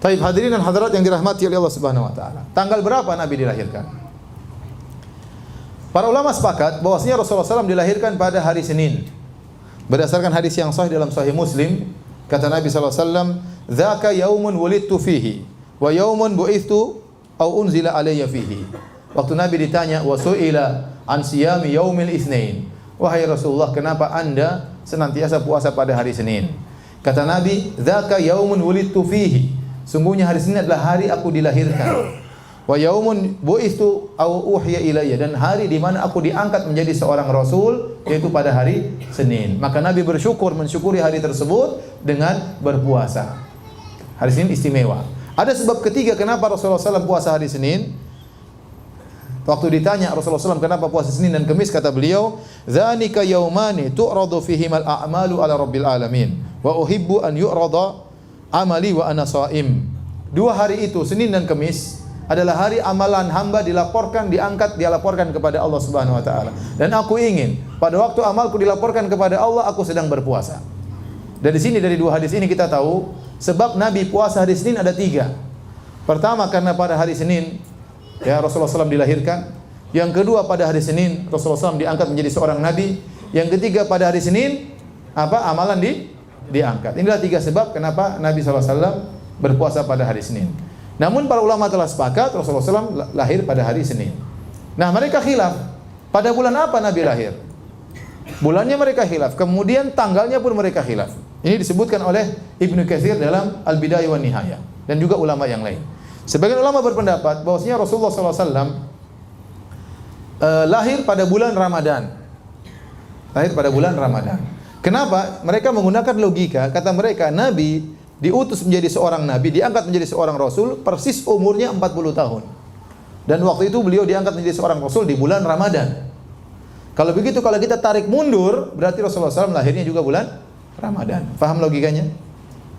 Taib hadirin dan hadirat yang dirahmati oleh Allah Subhanahu wa taala. Tanggal berapa Nabi dilahirkan? Para ulama sepakat bahwasanya Rasulullah SAW dilahirkan pada hari Senin. Berdasarkan hadis yang sahih dalam Sahih Muslim, kata Nabi sallallahu alaihi wasallam, "Dzaka yaumun wulidtu fihi wa yaumun bu'ithu au unzila alayya fihi." Waktu Nabi ditanya, "Wa su'ila an siyami yaumil itsnain." Wahai Rasulullah, kenapa Anda senantiasa puasa pada hari Senin? Kata Nabi, "Dzaka yaumun wulidtu fihi." Sungguhnya hari Senin adalah hari aku dilahirkan. Wa yaumun bu'itsu au uhiya ilayya, dan hari di mana aku diangkat menjadi seorang rasul, yaitu pada hari Senin. Maka Nabi mensyukuri hari tersebut dengan berpuasa. Hari Senin istimewa. Ada sebab ketiga kenapa Rasulullah SAW puasa hari Senin. Waktu ditanya Rasulullah SAW kenapa puasa Senin dan Kamis, kata beliau, "Dzanika yaumani tu'radu fihimal a'malu ala rabbil alamin wa uhibbu an yu'rada amali wa ana shaim." Dua hari itu, Senin dan Kamis, adalah hari amalan hamba dilaporkan kepada Allah Subhanahu wa taala. Dan aku ingin pada waktu amalku dilaporkan kepada Allah, aku sedang berpuasa. Dari sini, dari dua hadis ini kita tahu sebab Nabi puasa hari Senin ada tiga. Pertama, karena pada hari Senin ya Rasulullah SAW dilahirkan. Yang kedua, pada hari Senin Rasulullah SAW diangkat menjadi seorang nabi. Yang ketiga, pada hari Senin amalan diangkat. Inilah tiga sebab kenapa Nabi SAW berpuasa pada hari Senin. Namun para ulama telah sepakat Rasulullah SAW lahir pada hari Senin. Nah, mereka khilaf, pada bulan apa Nabi lahir? Bulannya mereka khilaf, kemudian tanggalnya pun mereka khilaf. Ini disebutkan oleh Ibnu Katsir dalam Al-Bidayah wan Nihayah dan juga ulama yang lain. Sebagian ulama berpendapat bahwasanya Rasulullah SAW lahir pada bulan Ramadan. Lahir pada bulan Ramadan. Kenapa? Mereka menggunakan logika. Kata mereka, Nabi diutus menjadi seorang nabi, diangkat menjadi seorang rasul, persis umurnya 40 tahun. Dan waktu itu beliau diangkat menjadi seorang rasul di bulan Ramadan. Kalau begitu, kalau kita tarik mundur, berarti Rasulullah SAW lahirnya juga bulan Ramadan. Faham logikanya?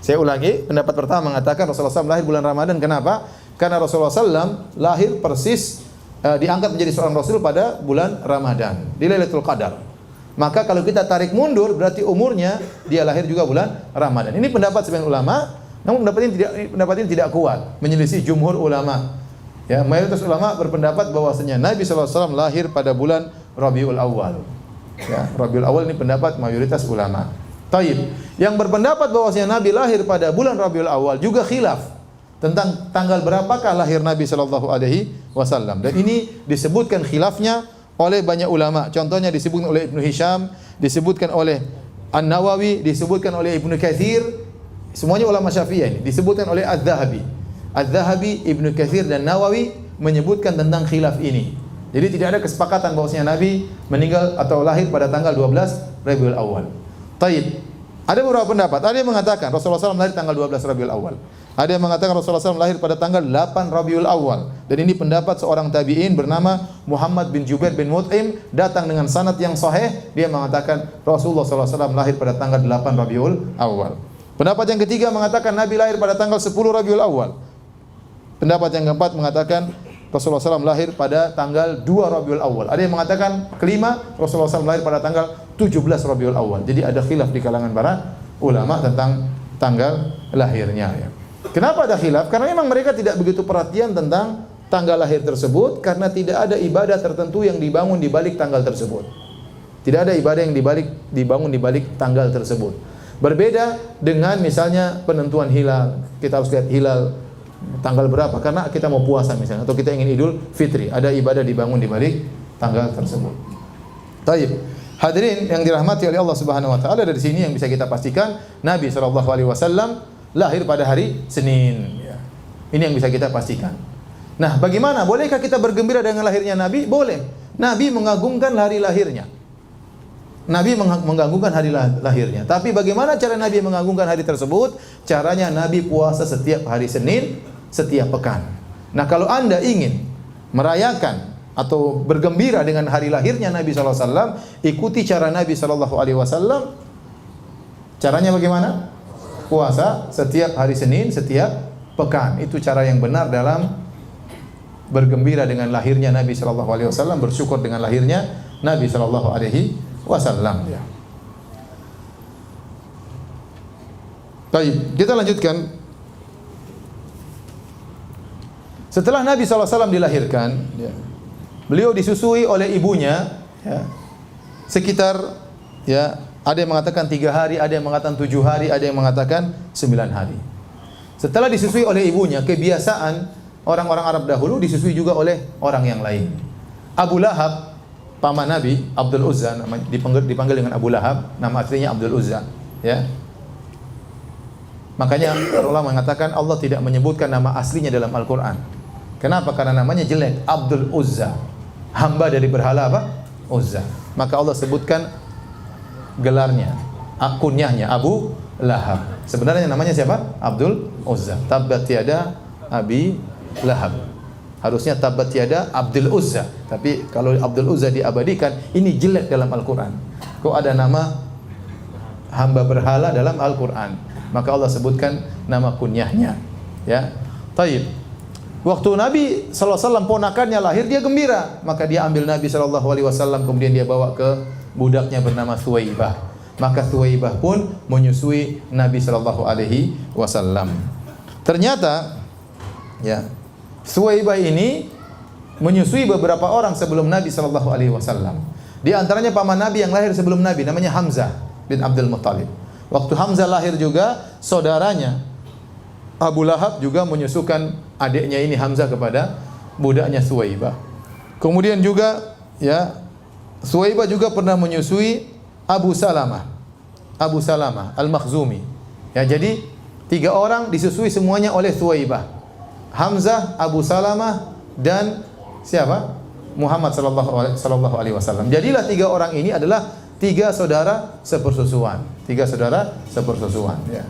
Saya ulangi, pendapat pertama mengatakan Rasulullah SAW lahir bulan Ramadan. Kenapa? Karena Rasulullah SAW lahir persis diangkat menjadi seorang rasul pada bulan Ramadan, di Lailatul Qadar. Maka kalau kita tarik mundur, berarti umurnya dia lahir juga bulan Ramadan. Ini pendapat sebagian ulama, namun pendapat ini tidak kuat, menyelisih jumhur ulama. Ya, mayoritas ulama berpendapat bahwasanya Nabi SAW lahir pada bulan Rabiul Awal. Ya, Rabiul Awal ini pendapat mayoritas ulama. Taib. Yang berpendapat bahwasanya Nabi lahir pada bulan Rabiul Awal juga khilaf tentang tanggal berapakah lahir Nabi sallallahu alaihi wasallam. Dan ini disebutkan khilafnya oleh banyak ulama. Contohnya disebutkan oleh Ibnu Hisham, disebutkan oleh An-Nawawi, disebutkan oleh Ibnu Katsir. Semuanya ulama Syafi'iyah ini. Disebutkan oleh Az-Zahabi. Az-Zahabi, Ibnu Katsir dan Nawawi menyebutkan tentang khilaf ini. Jadi tidak ada kesepakatan bahwasanya Nabi meninggal atau lahir pada tanggal 12 Rabiul Awal. Taib. Ada beberapa pendapat. Ada yang mengatakan Rasulullah SAW lahir tanggal 12 Rabiul Awal. Ada yang mengatakan Rasulullah SAW lahir pada tanggal 8 Rabiul Awal. Dan ini pendapat seorang tabi'in bernama Muhammad bin Jubair bin Mut'im, datang dengan sanad yang sahih. Dia mengatakan Rasulullah SAW lahir pada tanggal 8 Rabiul Awal. Pendapat yang ketiga mengatakan Nabi lahir pada tanggal 10 Rabiul Awal. Pendapat yang keempat mengatakan Rasulullah SAW lahir pada tanggal 2 Rabiul Awal. Ada yang mengatakan kelima, Rasulullah SAW lahir pada tanggal 17 Rabiul Awal. Jadi ada khilaf di kalangan para ulama tentang tanggal lahirnya. Ya. Kenapa ada khilaf? Karena memang mereka tidak begitu perhatian tentang tanggal lahir tersebut, karena tidak ada ibadah tertentu yang dibangun di balik tanggal tersebut. Tidak ada ibadah yang dibangun di balik tanggal tersebut. Berbeda dengan misalnya penentuan hilal. Kita harus lihat hilal tanggal berapa karena kita mau puasa misalnya, atau kita ingin Idul Fitri, ada ibadah dibangun di balik tanggal tersebut. Taib. Hadirin yang dirahmati oleh Allah Subhanahu wa taala, dari sini yang bisa kita pastikan Nabi sallallahu alaihi wasallam lahir pada hari Senin. Ya. Ini yang bisa kita pastikan. Nah, bagaimana? Bolehkah kita bergembira dengan lahirnya Nabi? Boleh. Nabi mengagungkan hari lahirnya. Nabi mengagungkan hari lahirnya. Tapi bagaimana cara Nabi mengagungkan hari tersebut? Caranya Nabi puasa setiap hari Senin, setiap pekan. Nah, kalau Anda ingin merayakan atau bergembira dengan hari lahirnya Nabi sallallahu alaihi wasallam, ikuti cara Nabi sallallahu alaihi wasallam. Caranya bagaimana? Puasa setiap hari Senin, setiap pekan. Itu cara yang benar dalam bergembira dengan lahirnya Nabi sallallahu alaihi wasallam, bersyukur dengan lahirnya Nabi sallallahu alaihi wasallam. Ya. Baik, kita lanjutkan. Setelah Nabi sallallahu alaihi wasallam dilahirkan, ya, beliau disusui oleh ibunya, ya, sekitar, ya, ada yang mengatakan 3 hari, ada yang mengatakan 7 hari, ada yang mengatakan 9 hari. Setelah disusui oleh ibunya, kebiasaan orang-orang Arab dahulu disusui juga oleh orang yang lain. Abu Lahab, paman Nabi, Abdul Uzza, dipanggil dengan Abu Lahab, nama aslinya Abdul Uzza. Ya. Makanya para ulama mengatakan Allah tidak menyebutkan nama aslinya dalam Al-Quran. Kenapa? Karena namanya jelek, Abdul Uzza, hamba dari berhala apa? Uzza. Maka Allah sebutkan gelarnya, kunyahnya Abu Lahab. Sebenarnya namanya siapa? Abdul Uzza. Tabbat yada Abi Lahab. Harusnya tabbat yada Abdul Uzza. Tapi kalau Abdul Uzza diabadikan, ini jelek dalam Al-Quran. Kok ada nama hamba berhala dalam Al-Quran? Maka Allah sebutkan nama kunyahnya. Ya. Taib. Waktu Nabi sallallahu alaihi wasallam ponakannya lahir, dia gembira. Maka dia ambil Nabi sallallahu alaihi wasallam, kemudian dia bawa ke budaknya bernama Thuwaibah. Maka Thuwaibah pun menyusui Nabi sallallahu alaihi wasallam. Ternyata, ya, Thuwaibah ini menyusui beberapa orang sebelum Nabi sallallahu alaihi wasallam. Di antaranya paman Nabi yang lahir sebelum Nabi, namanya Hamzah bin Abdul Muttalib. Waktu Hamzah lahir juga, saudaranya Abu Lahab juga menyusukan adiknya ini Hamzah kepada budaknya Thuwaibah. Kemudian juga, ya, Thuwaibah juga pernah menyusui Abu Salamah Al-Makhzumi. Ya, jadi 3 orang disusui semuanya oleh Thuwaibah. Hamzah, Abu Salamah, dan siapa? Muhammad sallallahu alaihi wasallam. Jadilah 3 orang ini adalah 3 saudara sepersusuan. 3 saudara sepersusuan, ya.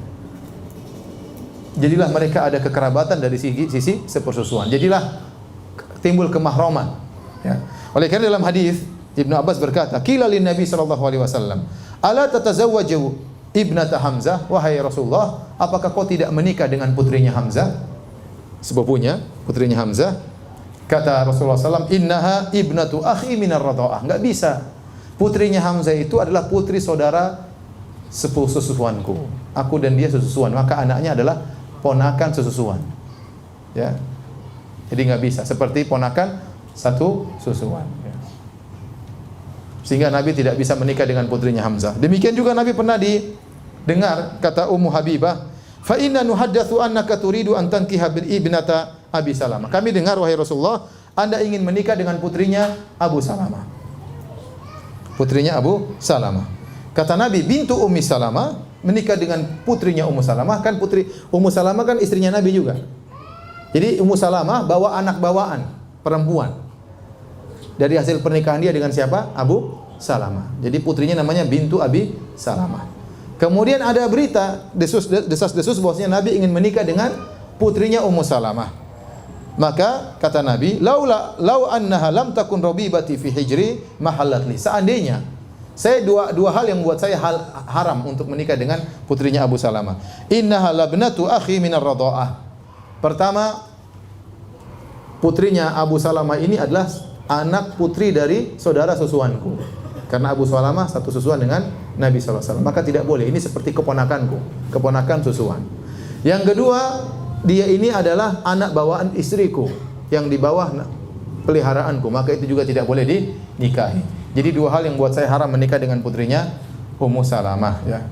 Jadilah mereka ada kekerabatan dari sisi sepersusuan. Jadilah timbul kemahroman, ya. Oleh karena dalam hadis Ibnu Abbas berkata, "Qila lin Nabi sallallahu alaihi wasallam, ala tatazawwaju ibnata Hamzah?" Wahai Rasulullah, apakah kau tidak menikah dengan putrinya Hamzah? Sepupunya, putrinya Hamzah. Kata Rasulullah SAW, "Innaha ibnatu akhi minar radha'ah." Enggak bisa. Putrinya Hamzah itu adalah putri saudara sepusuanku. Aku dan dia sesusuan, maka anaknya adalah ponakan sesusuan. Ya. Jadi enggak bisa seperti ponakan satu susuan. Ya. Sehingga Nabi tidak bisa menikah dengan putrinya Hamzah. Demikian juga Nabi pernah didengar kata Ummu Habibah, "Fa inna nuhaddatsu annaka turidu an tankiha bil ibnata Abi Salamah." Kami dengar wahai Rasulullah, Anda ingin menikah dengan putrinya Abu Salamah. Putrinya Abu Salamah. Kata Nabi, bintu Ummi Salamah menikah dengan putrinya Ummu Salamah, kan putri Ummu Salamah kan istrinya Nabi juga. Jadi Ummu Salamah bawa anak bawaan perempuan. Dari hasil pernikahan dia dengan siapa? Abu Salamah. Jadi putrinya namanya bintu Abi Salamah. Kemudian ada berita desas-desus bahwasanya Nabi ingin menikah dengan putrinya Ummu Salamah. Maka kata Nabi, lau annaha lam takun rabibati fi hijri mahallat li. Seandainya saya dua hal yang membuat saya haram untuk menikah dengan putrinya Abu Salamah. Innaha labnatu akhi minar radha'ah. Pertama, putrinya Abu Salamah ini adalah anak putri dari saudara susuanku. Karena Abu Salamah satu susuan dengan Nabi SAW. Maka tidak boleh, ini seperti keponakanku, keponakan susuan. Yang kedua, dia ini adalah anak bawaan istriku yang di bawah peliharaanku, maka itu juga tidak boleh dinikahi. Jadi 2 hal yang buat saya haram menikah dengan putrinya Ummu Salamah, ya.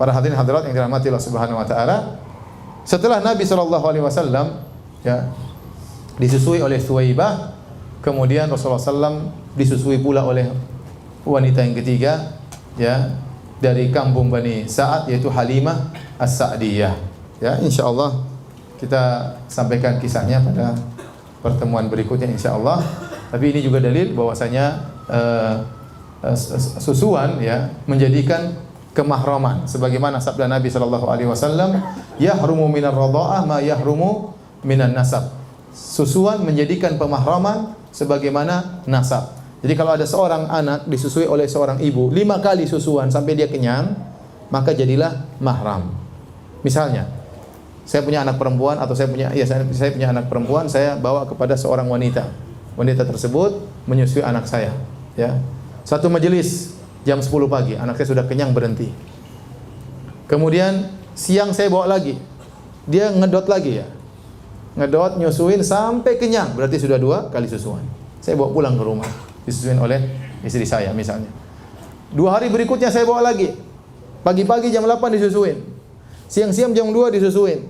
Para hadirin hadirat yang dirahmati Allah Subhanahu wa taala, setelah Nabi SAW, ya, disusui oleh Thuwaibah, kemudian Rasulullah SAW disusui pula oleh wanita yang ketiga ya dari kampung Bani Sa'ad yaitu Halimah As-Sa'diyah. Ya, insyaallah kita sampaikan kisahnya pada pertemuan berikutnya insyaallah. Tapi ini juga dalil bahwasanya susuan ya menjadikan kemahraman sebagaimana sabda Nabi sallallahu alaihi wasallam, yahrumu minar radha'ah ma yahrumu minan nasab. Susuan menjadikan pemahraman sebagaimana nasab. Jadi kalau ada seorang anak disusui oleh seorang ibu 5 kali susuan sampai dia kenyang, maka jadilah mahram. Misalnya, saya punya anak perempuan atau saya punya anak perempuan, saya bawa kepada seorang wanita. Wanita tersebut menyusui anak saya, ya. Satu majelis jam 10 pagi, anak saya sudah kenyang berhenti. Kemudian siang saya bawa lagi. Dia ngedot lagi ya. Ngedot nyusuin sampai kenyang, berarti sudah 2 kali susuan. Saya bawa pulang ke rumah, disusuin oleh istri saya misalnya. 2 hari berikutnya saya bawa lagi. Pagi-pagi jam 8 disusuin. Siang-siang jam 2 disusuin.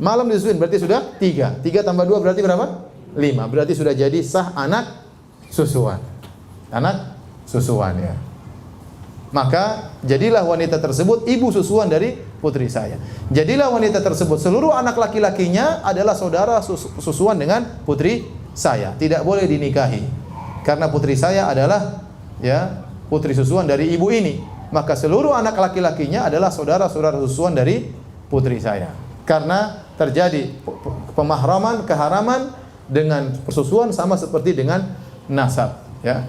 Malam disusuin, berarti sudah 3. 3 tambah 2 berarti berapa? 5. Berarti sudah jadi sah anak susuan. Anak susuan ya. Maka jadilah wanita tersebut ibu susuan dari putri saya. Jadilah wanita tersebut seluruh anak laki-lakinya adalah saudara susuan dengan putri saya. Tidak boleh dinikahi. Karena putri saya adalah ya putri susuan dari ibu ini. Maka seluruh anak laki-lakinya adalah saudara-saudara susuan dari putri saya. Karena terjadi pemahraman, keharaman dengan persusuan sama seperti dengan nasab, ya.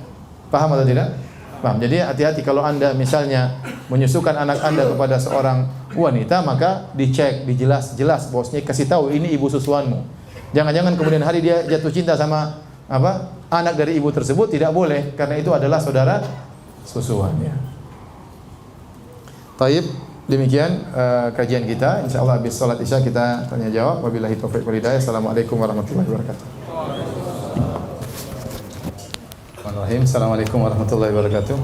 Paham atau tidak? Paham. Jadi hati-hati kalau Anda misalnya menyusukan anak Anda kepada seorang wanita, maka dicek, dijelas bahwasanya kasih tahu ini ibu susuanmu. Jangan-jangan kemudian hari dia jatuh cinta sama anak dari ibu tersebut, tidak boleh karena itu adalah saudara susuan ya. Taib, demikian kajian kita. Insyaallah habis salat Isya kita tanya jawab. Wabillahi taufiq wal hidayah. Assalamualaikum warahmatullahi wabarakatuh. Assalamualaikum warahmatullahi wabarakatuh.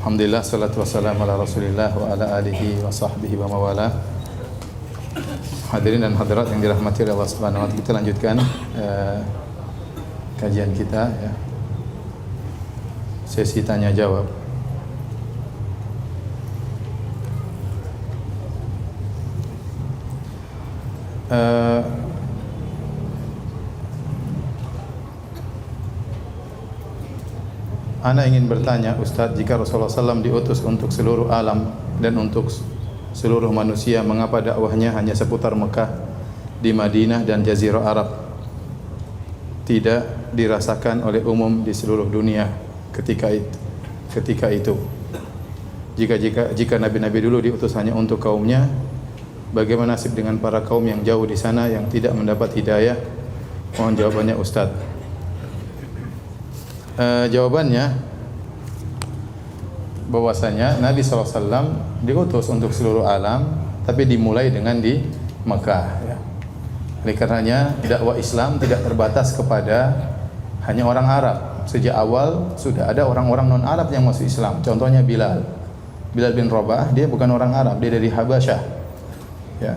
Alhamdulillah, salatu wassalamu ala Rasulillah wa ala alihi wa sahbihi wa mawala. Hadirin dan hadirat yang dirahmati oleh Allah Subhanahu wa taala, kita lanjutkan kajian kita ya. Sesi tanya jawab. Ana ingin bertanya, Ustaz, jika Rasulullah SAW diutus untuk seluruh alam dan untuk seluruh manusia, mengapa dakwahnya hanya seputar Mekah, di Madinah dan Jazirah Arab, tidak dirasakan oleh umum di seluruh dunia ketika itu? Jika nabi-nabi dulu diutus hanya untuk kaumnya, bagaimana nasib dengan para kaum yang jauh di sana yang tidak mendapat hidayah? Mohon jawabannya, Ustaz. Jawabannya bahwasanya Nabi SAW diutus untuk seluruh alam, tapi dimulai dengan di Mekah ya. Oleh karenanya dakwah Islam tidak terbatas kepada hanya orang Arab. Sejak awal sudah ada orang-orang non-Arab yang masuk Islam. Contohnya Bilal bin Rabah, dia bukan orang Arab, dia dari Habasyah ya.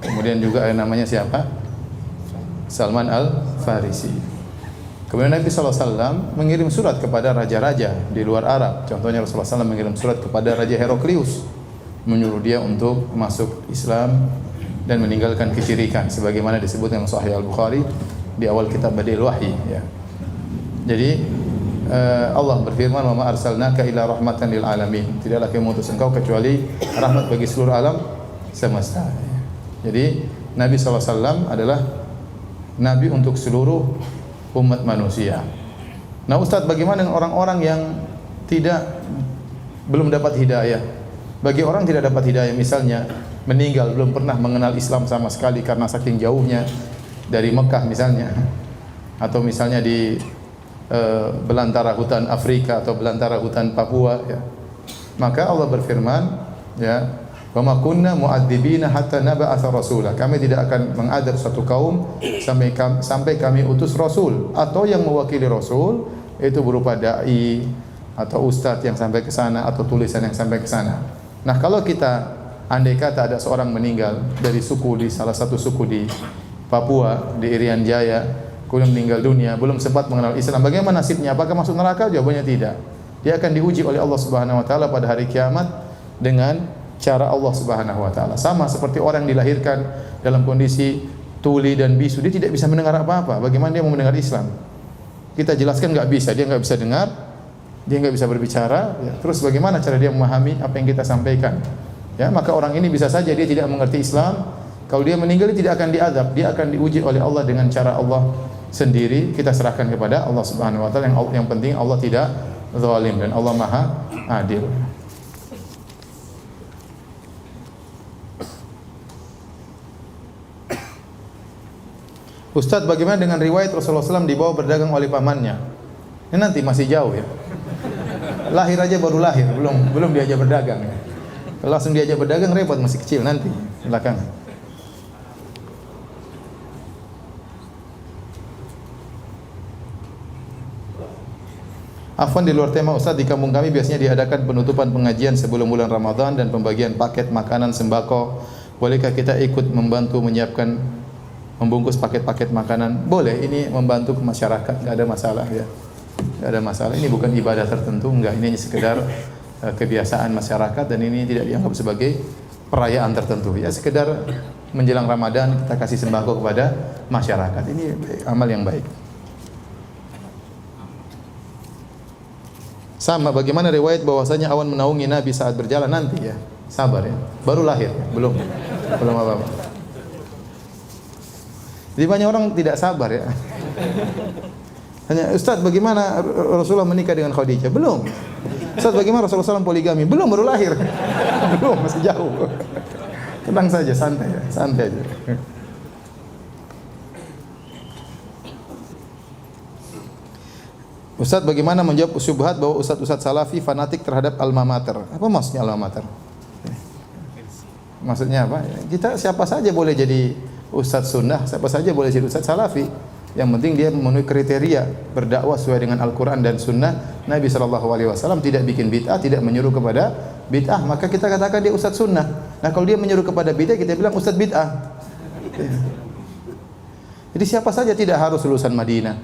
Kemudian juga ada namanya siapa? Salman Al-Farisi. Kemudian Nabi SAW mengirim surat kepada raja-raja di luar Arab. Contohnya Rasulullah SAW mengirim surat kepada Raja Heraklius, menyuruh dia untuk masuk Islam dan meninggalkan kesyirikan, sebagaimana disebut dalam Sahih Al-Bukhari di awal kitab Badi'il Wahyi. Ya. Jadi Allah berfirman, "Wa ma arsalnaka illa rahmatan lil alamin." Tidaklah kami mengutus engkau kecuali rahmat bagi seluruh alam semesta. Jadi Nabi SAW adalah Nabi untuk seluruh umat manusia. Nah, Ustaz, bagaimana dengan orang-orang yang belum dapat hidayah? Bagi orang tidak dapat hidayah, misalnya meninggal belum pernah mengenal Islam sama sekali karena saking jauhnya dari Mekah misalnya, atau misalnya di belantara hutan Afrika atau belantara hutan Papua ya. Maka Allah berfirman ya, "Wa ma kunna mu'adzibina hatta nab'atsa rasula." Kami tidak akan mengadab suatu kaum sampai kami utus rasul, atau yang mewakili rasul itu berupa dai atau ustadz yang sampai ke sana atau tulisan yang sampai ke sana. Nah, kalau kita andai kata ada seorang meninggal dari suku, di salah satu suku di Papua, di Irian Jaya, kemudian meninggal dunia, belum sempat mengenal Islam, bagaimana nasibnya? Apakah masuk neraka? Jawabannya tidak. Dia akan diuji oleh Allah Subhanahu wa taala pada hari kiamat dengan cara Allah Subhanahu wa taala. Sama seperti orang yang dilahirkan dalam kondisi tuli dan bisu, dia tidak bisa mendengar apa-apa. Bagaimana dia mau mendengar Islam? Kita jelaskan nggak bisa, dia nggak bisa dengar, dia nggak bisa berbicara. Ya. Terus bagaimana cara dia memahami apa yang kita sampaikan? Ya, maka orang ini bisa saja dia tidak mengerti Islam. Kalau dia meninggal dia tidak akan diazab, dia akan diuji oleh Allah dengan cara Allah sendiri. Kita serahkan kepada Allah Subhanahu wa taala. Yang penting Allah tidak zalim dan Allah Maha Adil. Ustaz, bagaimana dengan riwayat Rasulullah SAW dibawa berdagang oleh pamannya? Ini nanti masih jauh ya. Lahir aja baru lahir, belum diajak berdagang ya. Kalau langsung diajak berdagang repot, masih kecil nanti belakangan. Afwan, di luar tema Ustaz, di kampung kami biasanya diadakan penutupan pengajian sebelum bulan Ramadan dan pembagian paket makanan sembako. Bolehkah kita ikut membantu menyiapkan, membungkus paket-paket makanan? Boleh, ini membantu ke masyarakat, enggak ada masalah ya. Enggak ada masalah. Ini bukan ibadah tertentu, enggak, ini hanya sekedar kebiasaan masyarakat dan ini tidak dianggap sebagai perayaan tertentu. Ya sekedar menjelang Ramadan kita kasih sembako kepada masyarakat. Ini amal yang baik. Sama, bagaimana riwayat bahwasanya awan menaungi Nabi saat berjalan? Nanti ya, sabar ya, baru lahir, belum apa-apa. Jadi banyak orang tidak sabar ya. Hanya, Ustaz bagaimana Rasulullah menikah dengan Khadijah? Belum. Ustaz bagaimana Rasulullah SAW poligami? Belum, baru lahir. Belum, masih jauh. Tenang saja, santai ya, santai aja. Ustaz bagaimana menjawab syubhat bahwa ustaz-ustaz salafi fanatik terhadap alma mater? Apa maksudnya alma mater? Maksudnya apa? Kita siapa saja boleh jadi ustaz sunnah, siapa saja boleh jadi ustaz salafi. Yang penting dia memenuhi kriteria berdakwah sesuai dengan Al-Quran dan sunnah Nabi SAW. Tidak bikin bid'ah, tidak menyuruh kepada bid'ah, maka kita katakan dia ustaz sunnah. Nah kalau dia menyuruh kepada bid'ah, kita bilang ustaz bid'ah. Jadi siapa saja, tidak harus lulusan Madinah,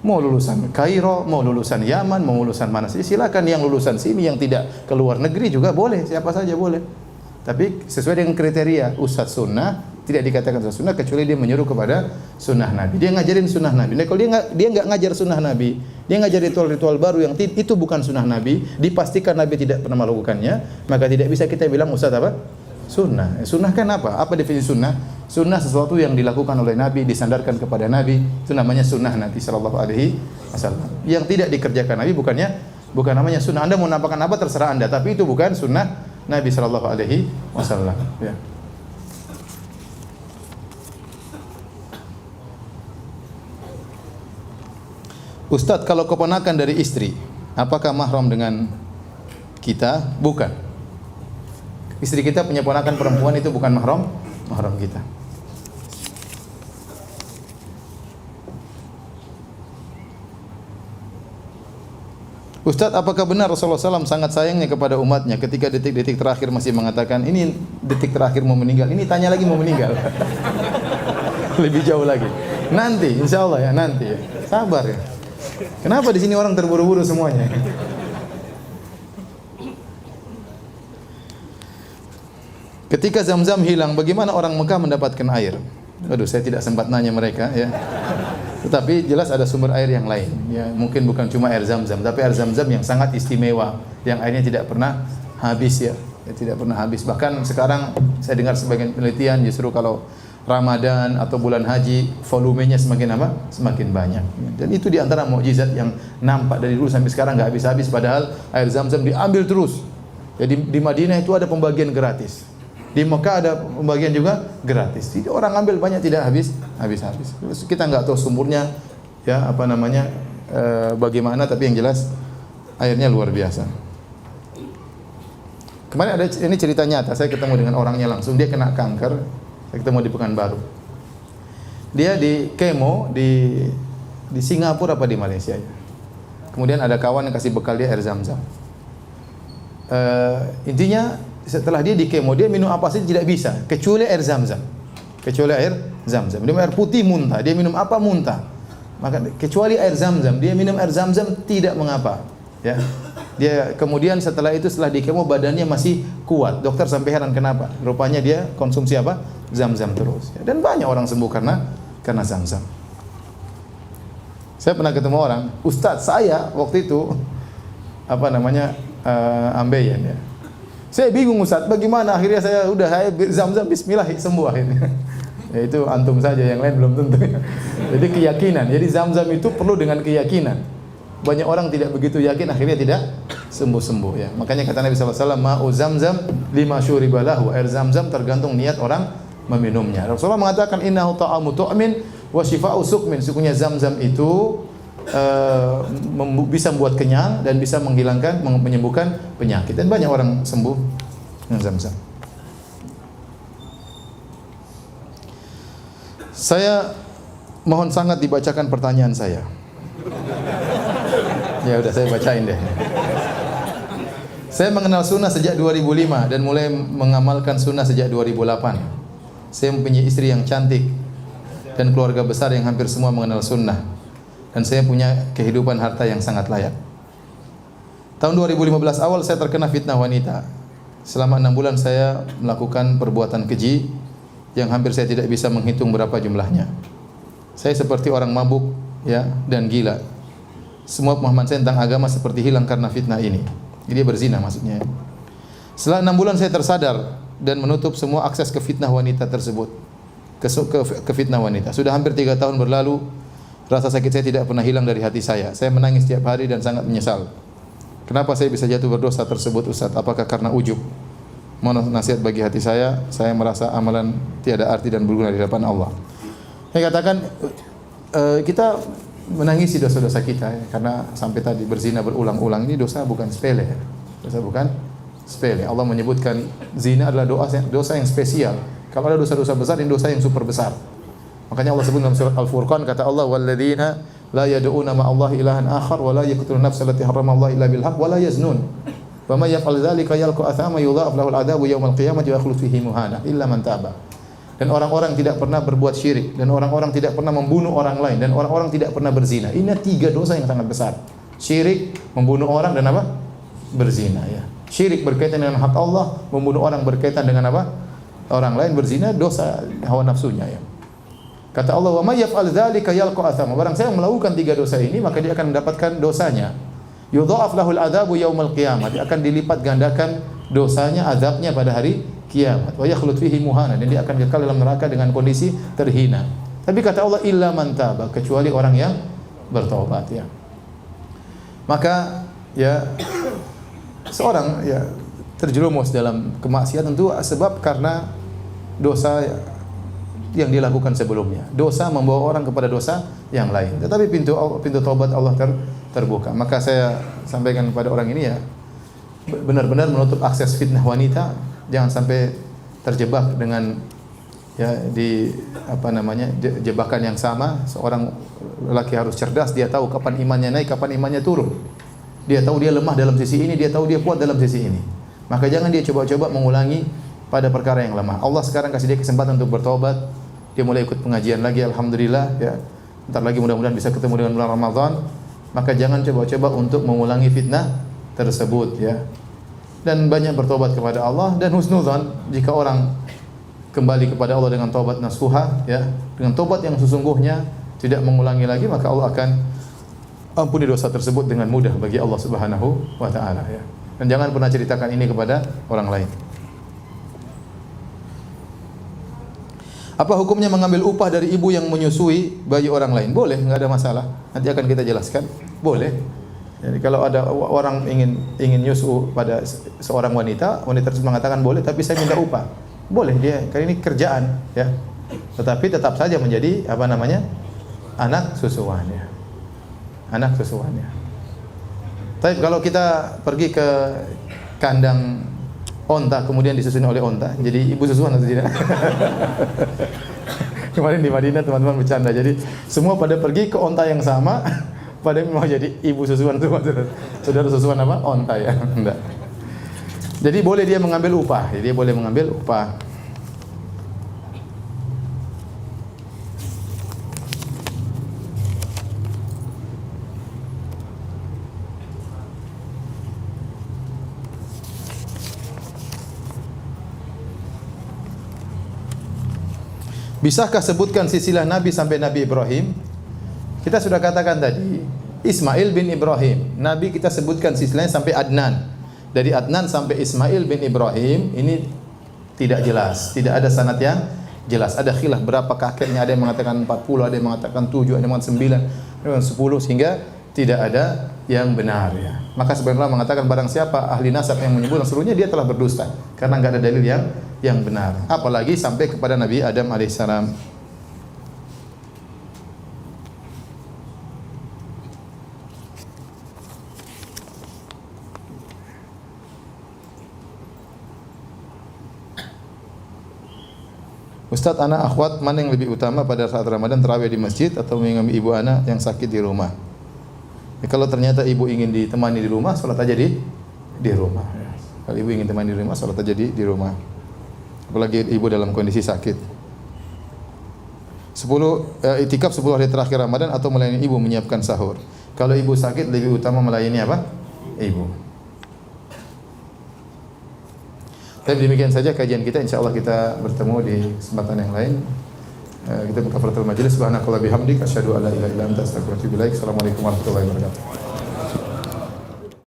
mau lulusan Kairo, mau lulusan Yaman, mau lulusan mana saja, silakan. Yang lulusan sini, yang tidak keluar negeri juga boleh, siapa saja boleh. Tapi sesuai dengan kriteria ustaz sunnah, tidak dikatakan ustaz sunnah kecuali dia menyuruh kepada sunnah Nabi. Dia ngajarin sunnah Nabi. Nah, kalau dia nggak ngajar sunnah Nabi, dia ngajar ritual-ritual baru yang itu bukan sunnah Nabi, dipastikan Nabi tidak pernah melakukannya, maka tidak bisa kita bilang ustaz apa? Sunnah. Sunnah kan apa? Apa definisi sunnah? Sunnah sesuatu yang dilakukan oleh Nabi, disandarkan kepada Nabi, itu namanya sunnah Nabi Sallallahu Alaihi Wasallam. Yang tidak dikerjakan Nabi bukan namanya sunnah. Anda mau nampakkan apa terserah Anda, tapi itu bukan sunnah Nabi Sallallahu Alaihi Wasallam. Ya. Ustadz, kalau keponakan dari istri, apakah mahram dengan kita? Bukan. Istri kita punya ponakan perempuan, itu bukan mahram kita. Ustadz, apakah benar Rasulullah SAW sangat sayangnya kepada umatnya ketika detik-detik terakhir masih mengatakan ini detik terakhir mau meninggal? Ini tanya lagi mau meninggal. Lebih jauh lagi. Nanti, insya Allah ya, nanti ya. Sabar ya. Kenapa di sini orang terburu-buru semuanya? Ketika Zam-Zam hilang, bagaimana orang Mekah mendapatkan air? Aduh, saya tidak sempat nanya mereka ya. Tetapi jelas ada sumber air yang lain. Ya, mungkin bukan cuma air Zam-Zam, tapi air Zam-Zam yang sangat istimewa, yang airnya tidak pernah habis ya. Tidak pernah habis. Bahkan sekarang saya dengar sebagian penelitian justru kalau Ramadan atau bulan haji volumenya semakin apa? Semakin banyak. Dan itu di antara mukjizat yang nampak dari dulu sampai sekarang enggak habis-habis, padahal air Zam-Zam diambil terus. Jadi di Madinah itu ada pembagian gratis. Di Mekah ada pembagian juga gratis. Jadi orang ambil banyak, tidak habis. Kita enggak tahu sumbernya ya apa namanya bagaimana, tapi yang jelas airnya luar biasa. Kemarin ada ini cerita nyata, saya ketemu dengan orangnya langsung, dia kena kanker. Saya ketemu di Pekanbaru. Dia di kemo di Singapura apa di Malaysia ya. Kemudian ada kawan yang kasih bekal dia air Zam-Zam. Intinya setelah dia di kemo, dia minum apa saja tidak bisa kecuali air Zam-Zam. Dia minum air putih muntah, dia minum apa muntah. Maka kecuali air Zam-Zam, dia minum air Zam-Zam tidak mengapa. Ya. Dia kemudian setelah itu setelah dikemo badannya masih kuat. Dokter sampai heran kenapa? Rupanya dia konsumsi apa? Zam-Zam terus. Ya. Dan banyak orang sembuh karena Zam-Zam. Saya pernah ketemu orang, Ustadz saya waktu itu ambeien ya. Saya bingung Ustadz, bagaimana akhirnya saya Zam-Zam bismillah sembuh akhirnya. Ya itu antum saja, yang lain belum tentu. Jadi keyakinan. Jadi Zam-Zam itu perlu dengan keyakinan. Banyak orang tidak begitu yakin akhirnya tidak sembuh-sembuh ya. Makanya kata Nabi sallallahu alaihi wasallam, "Ma'u Zam-Zam lima syuriba lahu." Air Zam-Zam tergantung niat orang meminumnya. Rasulullah mengatakan innahu ta'amu tu'min wa shifa'u suqmin. Sesungguhnya Zam-Zam itu bisa membuat kenyang dan bisa menyembuhkan penyakit, dan banyak orang sembuh dengan Zam-Zam. Saya mohon sangat dibacakan pertanyaan saya. Ya udah saya bacain deh. Saya mengenal sunnah sejak 2005 dan mulai mengamalkan sunnah sejak 2008. Saya mempunyai istri yang cantik dan keluarga besar yang hampir semua mengenal sunnah. Dan saya punya kehidupan harta yang sangat layak. Tahun 2015 awal saya terkena fitnah wanita. Selama 6 bulan saya melakukan perbuatan keji yang hampir saya tidak bisa menghitung berapa jumlahnya. Saya seperti orang mabuk ya dan gila. Semua pemahaman saya tentang agama seperti hilang karena fitnah ini. Jadi berzina maksudnya. Setelah 6 bulan saya tersadar dan menutup semua akses ke fitnah wanita tersebut. Ke fitnah wanita. Sudah hampir 3 tahun berlalu. Rasa sakit saya tidak pernah hilang dari hati saya. Saya menangis setiap hari dan sangat menyesal. Kenapa saya bisa jatuh berdosa tersebut Ustaz? Apakah karena ujub? Mohon nasihat bagi hati saya. Saya merasa amalan tiada arti dan berguna di hadapan Allah. Saya katakan kita menangisi dosa-dosa kita ya, karena sampai tadi berzina berulang-ulang ini dosa bukan sepele. Ya. Dosa bukan sepele. Allah menyebutkan zina adalah dosa yang spesial. Kalau ada dosa-dosa besar, ini dosa yang super besar. Makanya Allah sebut dalam surat Al-Furqan, kata Allah, walladzina la yad'una ma'allahi ilahan akhar wa la yaqtuluna nafsa allati harramallahu illa bil haqq wa la yaznun. Wa may yaf'al dzalika yalqa athama yudha'af lahu al-'adzabu yaumal qiyamati wa yakhlud fihi muhana illa man taba. Dan orang-orang tidak pernah berbuat syirik, dan orang-orang tidak pernah membunuh orang lain, dan orang-orang tidak pernah berzina. Ini 3 dosa yang sangat besar. Syirik, membunuh orang, dan apa? Berzina ya. Syirik berkaitan dengan hak Allah, membunuh orang berkaitan dengan apa? Orang lain, berzina dosa hawa nafsunya ya. Kata Allah, wa may yaf'al dzalika yalqa athama. Barang siapa melakukan 3 dosa ini, maka dia akan mendapatkan dosanya. Yudha'af lahul adzabu yaumal qiyamah. Dia akan dilipat gandakan dosanya, azabnya pada hari kiamat. Wa yakhlud fihi muhana, dan dia akan kekal dalam neraka dengan kondisi terhina. Tapi kata Allah, illa man taba, kecuali orang yang bertaubat ya. Maka ya seorang ya terjerumus dalam kemaksiatan itu sebab karena dosa yang dilakukan sebelumnya. Dosa membawa orang kepada dosa yang lain. Tetapi pintu taubat Allah terbuka. Maka saya sampaikan kepada orang ini ya, benar-benar menutup akses fitnah wanita. Jangan sampai terjebak dengan ya di jebakan yang sama. Seorang lelaki harus cerdas, dia tahu kapan imannya naik, kapan imannya turun. Dia tahu dia lemah dalam sisi ini, dia tahu dia kuat dalam sisi ini. Maka jangan dia coba-coba mengulangi pada perkara yang lemah. Allah sekarang kasih dia kesempatan untuk bertobat. Dia mulai ikut pengajian lagi, alhamdulillah ya. Entar lagi mudah-mudahan bisa ketemu dengan bulan Ramadan. Maka jangan coba-coba untuk mengulangi fitnah tersebut ya. Dan banyak bertobat kepada Allah, dan husnudzan jika orang kembali kepada Allah dengan taubat nasuha ya, dengan taubat yang sesungguhnya, tidak mengulangi lagi, maka Allah akan ampuni dosa tersebut dengan mudah bagi Allah Subhanahu wa taala ya. Dan jangan pernah ceritakan ini kepada orang lain. Apa hukumnya mengambil upah dari ibu yang menyusui bayi orang lain? Boleh, enggak ada masalah. Nanti akan kita jelaskan. Boleh. Jadi kalau ada orang ingin nyusu pada seorang wanita tersebut mengatakan boleh, tapi saya minta upah. Boleh dia, karena ini kerjaan ya. Tetapi tetap saja menjadi anak susuannya. Anak susuannya. Tapi kalau kita pergi ke kandang onta kemudian disusui oleh onta, jadi ibu susuan atau tidak? Kemarin di Madinah teman-teman bercanda, jadi semua pada pergi ke onta yang sama, pada mau jadi ibu susuan semua. Saudara susuan apa? Onta ya, enggak. Jadi boleh dia mengambil upah, jadi dia boleh mengambil upah. Bisakah sebutkan silsilah Nabi sampai Nabi Ibrahim? Kita sudah katakan tadi, Ismail bin Ibrahim. Nabi kita sebutkan silsilahnya sampai Adnan. Dari Adnan sampai Ismail bin Ibrahim ini tidak jelas, tidak ada sanad yang jelas. Ada khilaf berapa kakeknya, ada yang mengatakan 40, ada yang mengatakan 7, ada yang mengatakan 9, ada yang 10, sehingga tidak ada yang benar ya. Maka sebenarnya mengatakan barang siapa ahli nasab yang menyebut seluruhnya dia telah berdusta karena enggak ada dalil yang benar. Apalagi sampai kepada Nabi Adam alaihissalam. Ustaz, anak akhwat mana yang lebih utama pada saat Ramadan, tarawih di masjid atau mengambil ibu anak yang sakit di rumah? Ya, kalau ternyata ibu ingin ditemani di rumah, salat aja di rumah. Ya. Kalau ibu ingin ditemani di rumah, salat aja di rumah. Apalagi ibu dalam kondisi sakit. 10 itikaf 10 hari terakhir Ramadan atau melayani ibu menyiapkan sahur. Kalau ibu sakit lebih utama melayani apa? Ibu. Tapi demikian saja kajian kita, insyaallah kita bertemu di kesempatan yang lain. Kita buka kafaratul majelis. Subhanakallahumma bihamdika asyhadu an la ilaha illa anta astaghfiruka wa atubu ilaik. Assalamualaikum warahmatullahi wabarakatuh.